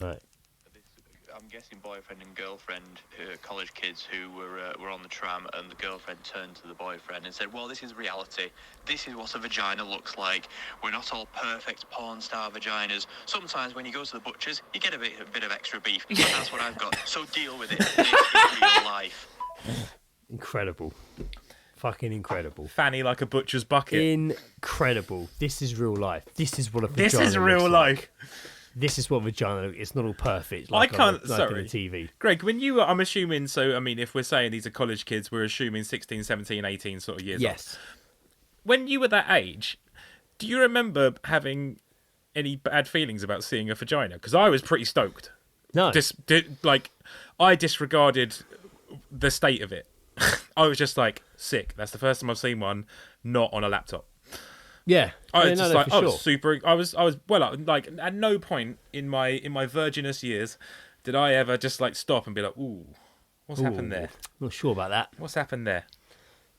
Right. I'm guessing boyfriend and girlfriend, college kids who were on the tram, and the girlfriend turned to the boyfriend and said, "Well, this is reality. This is what a vagina looks like. We're not all perfect porn star vaginas. Sometimes when you go to the butcher's, you get a bit of extra beef. And that's what I've got. So deal with it. This is real life." Incredible. Fucking incredible. Fanny like a butcher's bucket. Incredible. This is real life. This is what a vagina This is real life. This is what vagina looks. It's not all perfect. I can't. on Sorry, the TV. Greg. When you, I'm assuming. So, I mean, if we're saying these are college kids, we're assuming 16, 17, 18 sort of years. Yes. When you were that age, do you remember having any bad feelings about seeing a vagina? Because I was pretty stoked. No. I disregarded the state of it. I was just like, sick. That's the first time I've seen one not on a laptop. Yeah. I was just like, for I was sure. super. I was well, like at no point in my virginous years did I ever just like stop and be like, ooh, what's happened there? Not sure about that. What's happened there?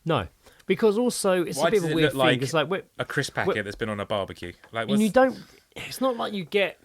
No, because also it's Why a bit does of a it weird look thing. It's like a crisp packet that's been on a barbecue. Like, and you don't. It's not like you get.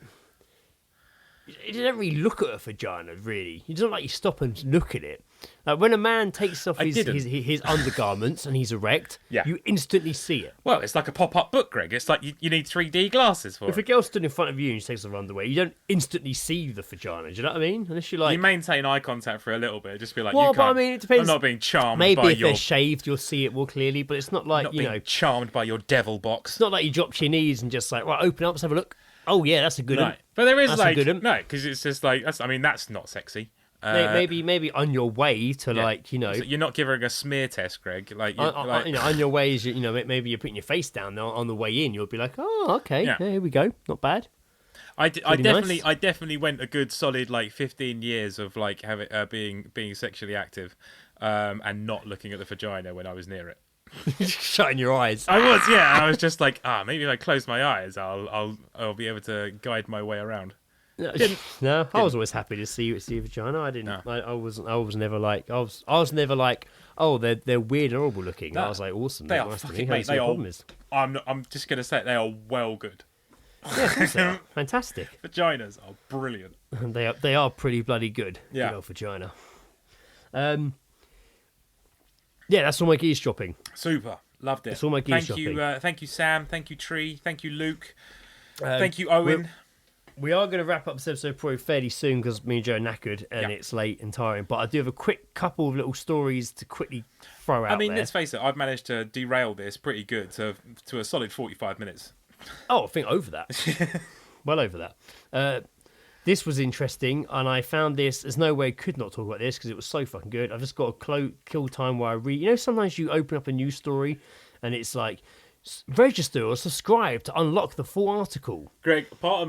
You don't really look at a vagina, really. It's not like you stop and look at it. Like when a man takes off his undergarments and he's erect, you instantly see it. Well, it's like a pop-up book, Greg. It's like you need 3D glasses for it. If a girl stood in front of you and she takes off her underwear, you don't instantly see the vagina. Do you know what I mean? Unless you maintain eye contact for a little bit. Just be like, well, you can't. But I mean, it depends. I'm not being charmed Maybe by if they're shaved, you'll see it more clearly. But it's not like charmed by your devil box. It's not like you drop to your knees and just like, right, open up, let's have a look. Oh yeah, that's a good one. But there is because it's just like that's not sexy. Maybe on your way to So you're not giving her a smear test, Greg. On your way, maybe you're putting your face down on the way in. You'll be like, oh, okay, here we go, not bad. I definitely went a good solid 15 years of being sexually active, and not looking at the vagina when I was near it. Shutting your eyes. I was just like, maybe if I close my eyes, I'll be able to guide my way around. No, I was always happy to see a vagina. I didn't. No. I was never like. I was never like. Oh, they're weird and horrible looking. I was like, awesome. They are fucking mate. They are. I'm just gonna say they are well good. Yeah, of course they are. Fantastic. Vaginas are brilliant. They are pretty bloody good. Yeah. Good old vagina. Yeah, that's all my geezedropping. Super. Loved it. That's all my geezedropping. Thank you, Sam. Thank you, Tree. Thank you, Luke. Thank you, Owen. We are going to wrap up this episode probably fairly soon because me and Joe are knackered and it's late and tiring. But I do have a quick couple of little stories to quickly throw out. I mean, let's face it, I've managed to derail this pretty good to a solid 45 minutes. Oh, I think over that. Well over that. This was interesting, and I found this. There's no way I could not talk about this because it was so fucking good. I've just got a kill time where I read. You know, sometimes you open up a news story and it's like, register or subscribe to unlock the full article. Greg, part of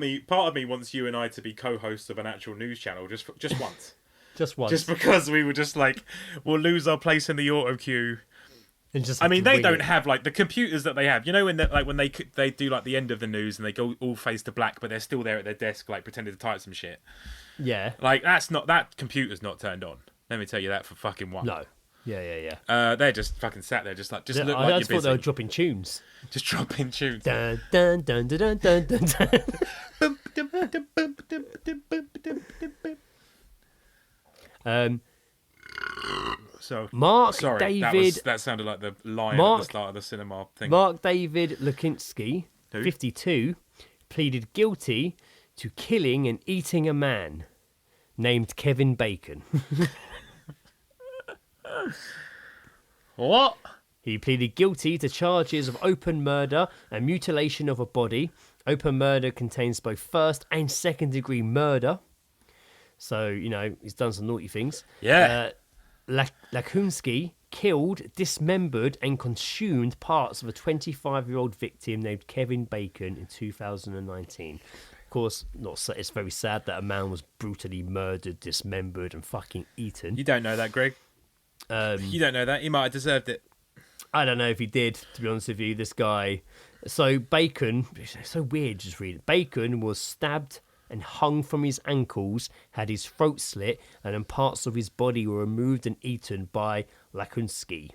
me wants you and I to be co-hosts of an actual news channel just once. Just once. Just because we were just like, we'll lose our place in the auto queue. And just I mean, they don't have like the computers that they have. You know, when they do like the end of the news and they go all face to black, but they're still there at their desk, like pretending to type some shit. Yeah. Like that computer's not turned on. Let me tell you that for fucking one. No. Yeah. They're just fucking sat there, just look like you're I just busy. thought they were dropping tunes. Just dropping tunes. Dun, dun, dun, dun, dun, dun, dun. So Mark sorry, David. that sounded like the lion at the start of the cinema thing. Mark David Lukinski, 52, pleaded guilty to killing and eating a man named Kevin Bacon. What? He pleaded guilty to charges of open murder and mutilation of a body. Open murder contains both first and second degree murder. So, you know, he's done some naughty things. Yeah. Lakunsky killed, dismembered and consumed parts of a 25-year-old victim named Kevin Bacon in 2019. Of course, it's very sad that a man was brutally murdered, dismembered and fucking eaten. You don't know that, Greg. You don't know that. He might have deserved it. I don't know if he did, to be honest with you, this guy. So Bacon, it's so weird just read it. Bacon was stabbed and hung from his ankles, had his throat slit, and then parts of his body were removed and eaten by Lakunsky.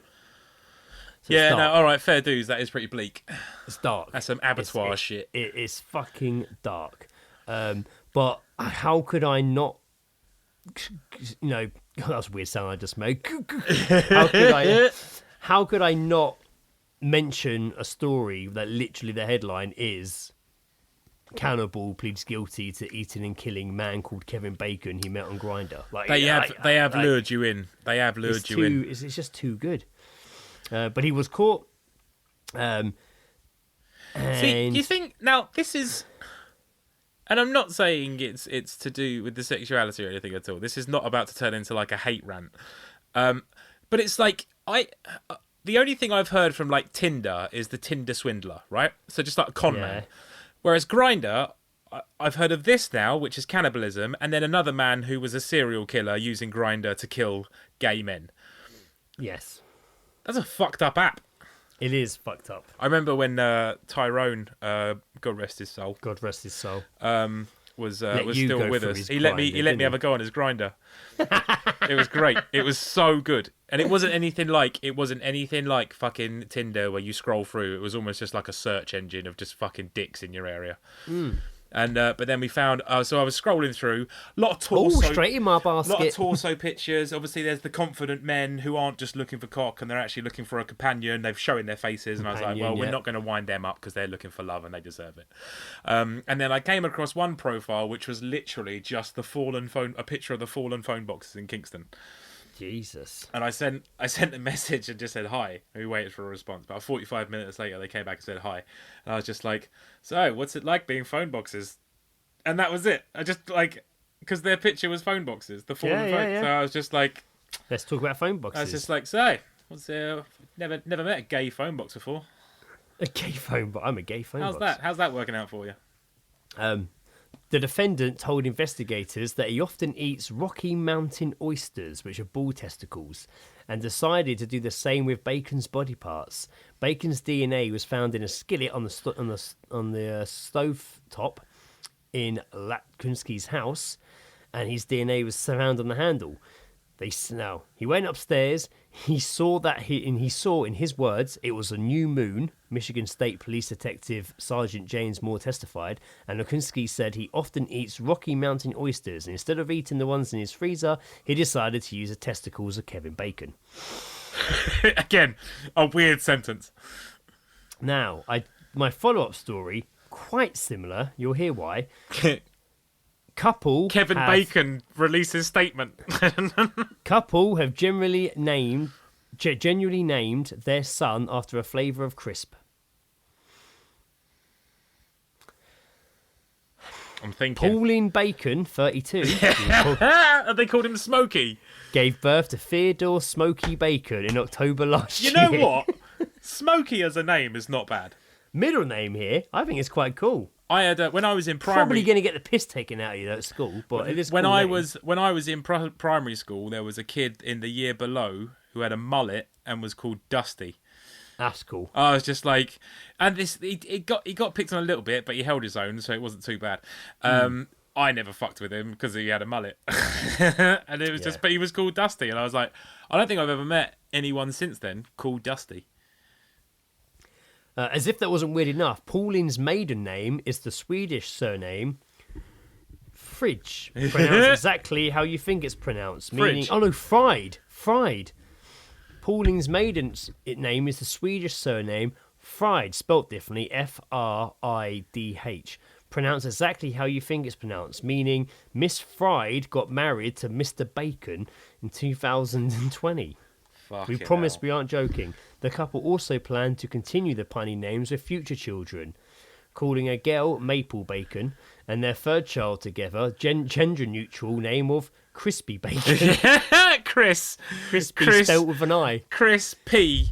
So yeah, no, all right, fair dues. That is pretty bleak. It's dark. That's some abattoir shit. It is fucking dark. But how could I not... You know, that was a weird sound I just made. How could I not mention a story that literally the headline is cannibal pleads guilty to eating and killing man called Kevin Bacon he met on Grindr? Like they have lured you in. They have lured you in. It's just too good. But he was caught. See, you think now this is, and I'm not saying it's to do with the sexuality or anything at all. This is not about to turn into like a hate rant. But it's like the only thing I've heard from like Tinder is the Tinder swindler, right? So just like a con man. Whereas Grindr, I've heard of this now, which is cannibalism, and then another man who was a serial killer using Grindr to kill gay men. Yes, that's a fucked up app. It is fucked up. I remember when Tyrone, God rest his soul, was still with us. He let me have a go on his Grindr. It was great. It was so good, and it wasn't anything like fucking Tinder where you scroll through. It was almost just like a search engine of just fucking dicks in your area. And but then we found. So I was scrolling through a lot of torso. Straight in my basket. A lot of torso pictures. Obviously, there's the confident men who aren't just looking for cock and they're actually looking for a companion. They've showing their faces, and I was like, well, we're not going to wind them up because they're looking for love and they deserve it. And then I came across one profile which was literally just a picture of the fallen phone boxes in Kingston. Jesus. And I sent a message and just said hi. And we waited for a response. About 45 minutes later, they came back and said hi. And I was just like, so what's it like being phone boxes? And that was it. I just like, because their picture was phone boxes, the fallen phone. Yeah. So I was just like, let's talk about phone boxes. I was just like, so never met a gay phone box before. A gay phone box? I'm a gay phone box. How's that working out for you? The defendant told investigators that he often eats Rocky Mountain oysters, which are bull testicles, and decided to do the same with Bacon's body parts. Bacon's DNA was found in a skillet on the stove top in Latkunsky's house, and his DNA was found on the handle. He went upstairs. He saw, in his words, it was a new moon. Michigan State Police Detective Sergeant James Moore testified, and Lakunsky said he often eats Rocky Mountain oysters, and instead of eating the ones in his freezer, he decided to use the testicles of Kevin Bacon. Again, a weird sentence. Now, my follow-up story, quite similar. You'll hear why. Couple Kevin have, Bacon releases statement. Couple have genuinely named their son after a flavour of crisp. I'm thinking. Pauline Bacon, 32, They called him Smokey. gave birth to Theodore Smokey Bacon in October last You year. know what? Smokey as a name is not bad. Middle name here, I think it's quite cool. I had when I was in primary. Probably going to get the piss taken out of you though, at school, but it is. when cool I name. was in primary school, there was a kid in the year below who had a mullet and was called Dusty. That's cool. I was just like, and this he got picked on a little bit, but he held his own, so it wasn't too bad. I never fucked with him because he had a mullet, and it was just. But he was called Dusty, and I was like, I don't think I've ever met anyone since then called Dusty. As if that wasn't weird enough, Pauline's maiden name is the Swedish surname Fridge, pronounced exactly how you think it's pronounced. Meaning, Fridge. oh no, Fried. Pauline's maiden name is the Swedish surname Fried, spelt differently, Fridh, pronounced exactly how you think it's pronounced. Meaning, Miss Fried got married to Mr. Bacon in 2020. We promise we aren't joking. The couple also plan to continue the punny names with future children, calling a girl Maple Bacon and their third child together gender-neutral name of Crispy Bacon. Chris. Crispy spelt with an I. Chris P.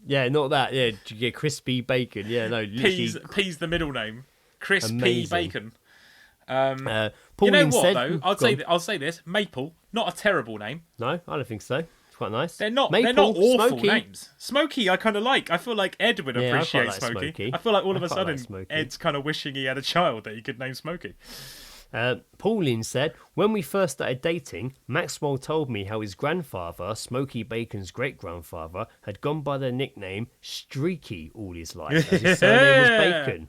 Yeah, not that. Yeah, Crispy Bacon. Yeah, no. P's the middle name. Chris P. Amazing. Bacon. You You Pauline know what said, though? I'll say this. Maple, not a terrible name. No, I don't think so. It's quite nice. They're not Maple, awful Smokey. names. Smokey, I kind of like. I feel like Ed would Yeah, I quite appreciate like Smokey. Smokey. I feel like all I of a quite like sudden Smokey. Ed's kind of wishing he had a child that he could name Smokey. Pauline said, when we first started dating, Maxwell told me how his grandfather, Smokey Bacon's great-grandfather, had gone by the nickname Streaky all his life, as his surname was Bacon.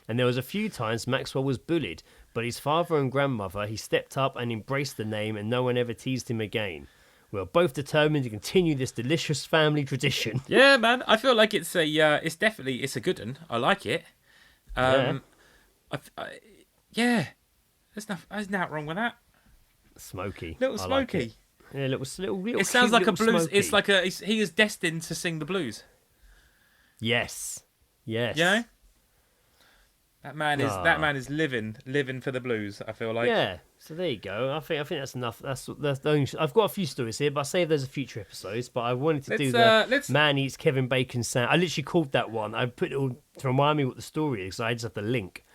And there was a few times Maxwell was bullied, but his father and grandmother, he stepped up and embraced the name, and no one ever teased him again. We are both determined to continue this delicious family tradition. Yeah, man. I feel like it's it's definitely a good one. I like it. Yeah. There's nothing wrong with that. Smokey. Little I Smokey. like it. Yeah, little It sounds cute like a little blues. Smokey. It's like he is destined to sing the blues. Yes. Yes. You know? That man is living for the blues. I feel like. Yeah. So there you go. I think that's enough. That's the only. I've got a few stories here, but I say there's a future episodes. But I wanted to do the man eats Kevin Bacon sandwich. I literally called that one. I put it all to remind me what the story is. So I just have the link.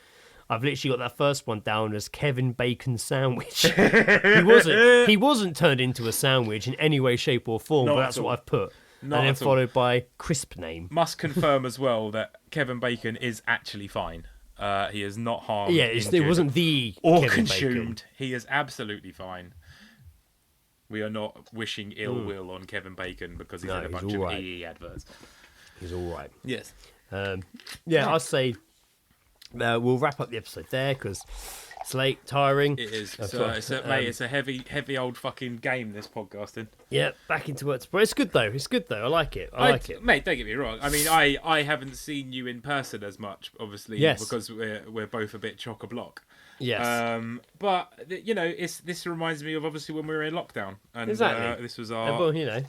I've literally got that first one down as Kevin Bacon sandwich. He wasn't turned into a sandwich in any way, shape, or form. Not But that's at all. what I've put. Not and then at all. followed by crisp name. Must confirm as well that Kevin Bacon is actually fine. He is not harmed. Yeah, it injured, wasn't the or Kevin consumed. Bacon. He is absolutely fine. We are not wishing ill will on Kevin Bacon because he's in a he's bunch of all right. EE adverts. He's all right. Yes. Yeah, I'd say we'll wrap up the episode there because it's late, tiring. It is. I've So, got- mate, it's a heavy old fucking game, this podcasting. Yeah, back into work. But it's good though. It's good though. I like it. I like it. Mate, don't get me wrong. I mean, I haven't seen you in person as much, obviously, Yes. because we're both a bit chock-a-block. Yes. But you know, this reminds me of obviously when we were in lockdown, and Exactly. this was Well, you know.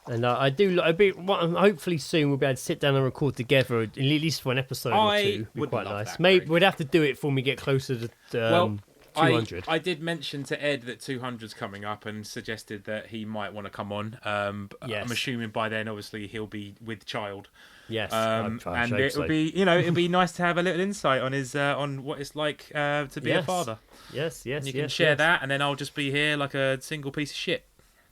And I do. Hopefully soon we'll be able to sit down and record together, at least for an episode or two. It'd be would quite love nice. that, Maybe Greg. we'd have to do it when we get closer to 200. I did mention to Ed that 200's coming up and suggested that he might want to come on. Yes. I'm assuming by then, obviously, he'll be with child. Yes. And I'd hope it so. would be, it'd be nice to have a little insight on his on what it's like to be a Yes. father. Yes. And you can share that, and then I'll just be here like a single piece of shit.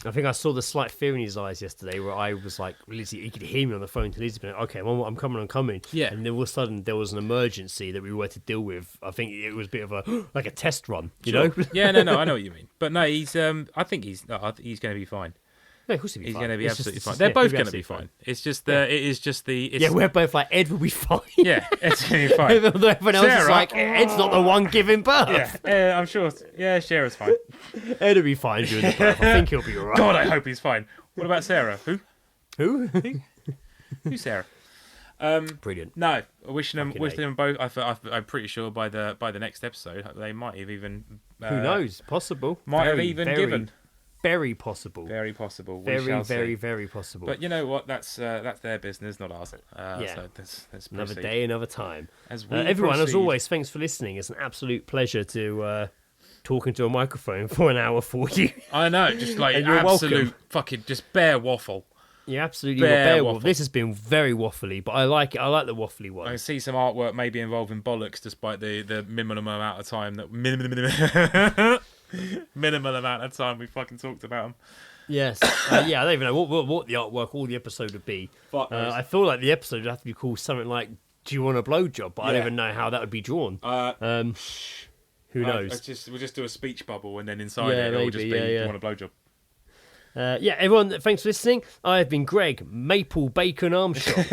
I think I saw the slight fear in his eyes yesterday where I was like, literally, he could hear me on the phone to Elizabeth. Okay, I'm coming. Yeah. And then all of a sudden there was an emergency that we were to deal with. I think it was a bit of a like a test run, you know? Yeah, no, I know what you mean. But no, he's I think he's going to be fine. No, of course he'll be He's fine. going to be It's absolutely just- fine. yeah, They're both he'll be going to be absolutely fine. It's just the Yeah, we're both like, Ed will be fine. yeah, it's going to be fine. Although everyone else is Sarah. like, Ed's not the one giving birth. Yeah, I'm sure. Yeah, Sarah's fine. Ed will be fine during the birth. I think he'll be alright. God, I hope he's fine. What about Sarah? Who? Who? Who's Sarah? Brilliant. No, wishing Fucking them both. I'm pretty sure by the next episode they might have even. Who knows? Possible. Might have even given. Very possible. Very possible. We Very, shall very, see. very possible. But you know what? That's their business, not ours. Yeah. So let's Another proceed. day, another time. As we Everyone, as proceed. always, thanks for listening. It's an absolute pleasure to talk into a microphone for an hour for you. I know, just like And you're absolute welcome. fucking just bare waffle. You absolutely Bare bear waffle. This has been very waffly, but I like it. I like the waffly I one. can see some artwork maybe involving bollocks, despite the minimum amount of time that minimal amount of time we fucking talked about them. Yes. Yeah, I don't even know what the artwork or the episode would be. Fuck knows. I feel like the episode would have to be called something like "Do you want a blowjob?" But I don't Yeah. even know how that would be drawn. Who knows? We'll just do a speech bubble, and then inside Yeah, it'll just be maybe, yeah, "Do yeah. you want a blowjob?" Yeah, everyone, thanks for listening. I have been Greg Maple Bacon Armstrong.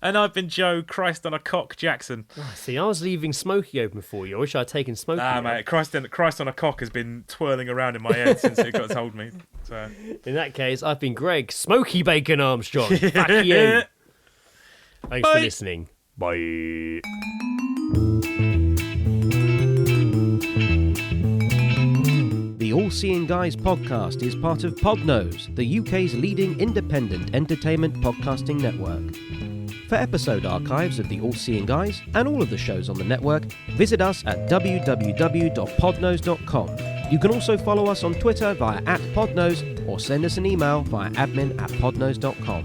And I've been Joe Christ on a cock Jackson. See, I was leaving Smokey open for you. I wish I'd taken Smokey. out. Mate, Christ on a cock has been twirling around in my head since it got told me. So. In that case, I've been Greg Smoky Bacon Armstrong. Fuck you. Thanks for Bye. listening. Bye. The All Seeing Guys podcast is part of Podnose, the UK's leading independent entertainment podcasting network. For episode archives of the All Seeing Guys and all of the shows on the network, visit us at www.podnose.com. You can also follow us on Twitter via @podnose or send us an email via admin@podnose.com.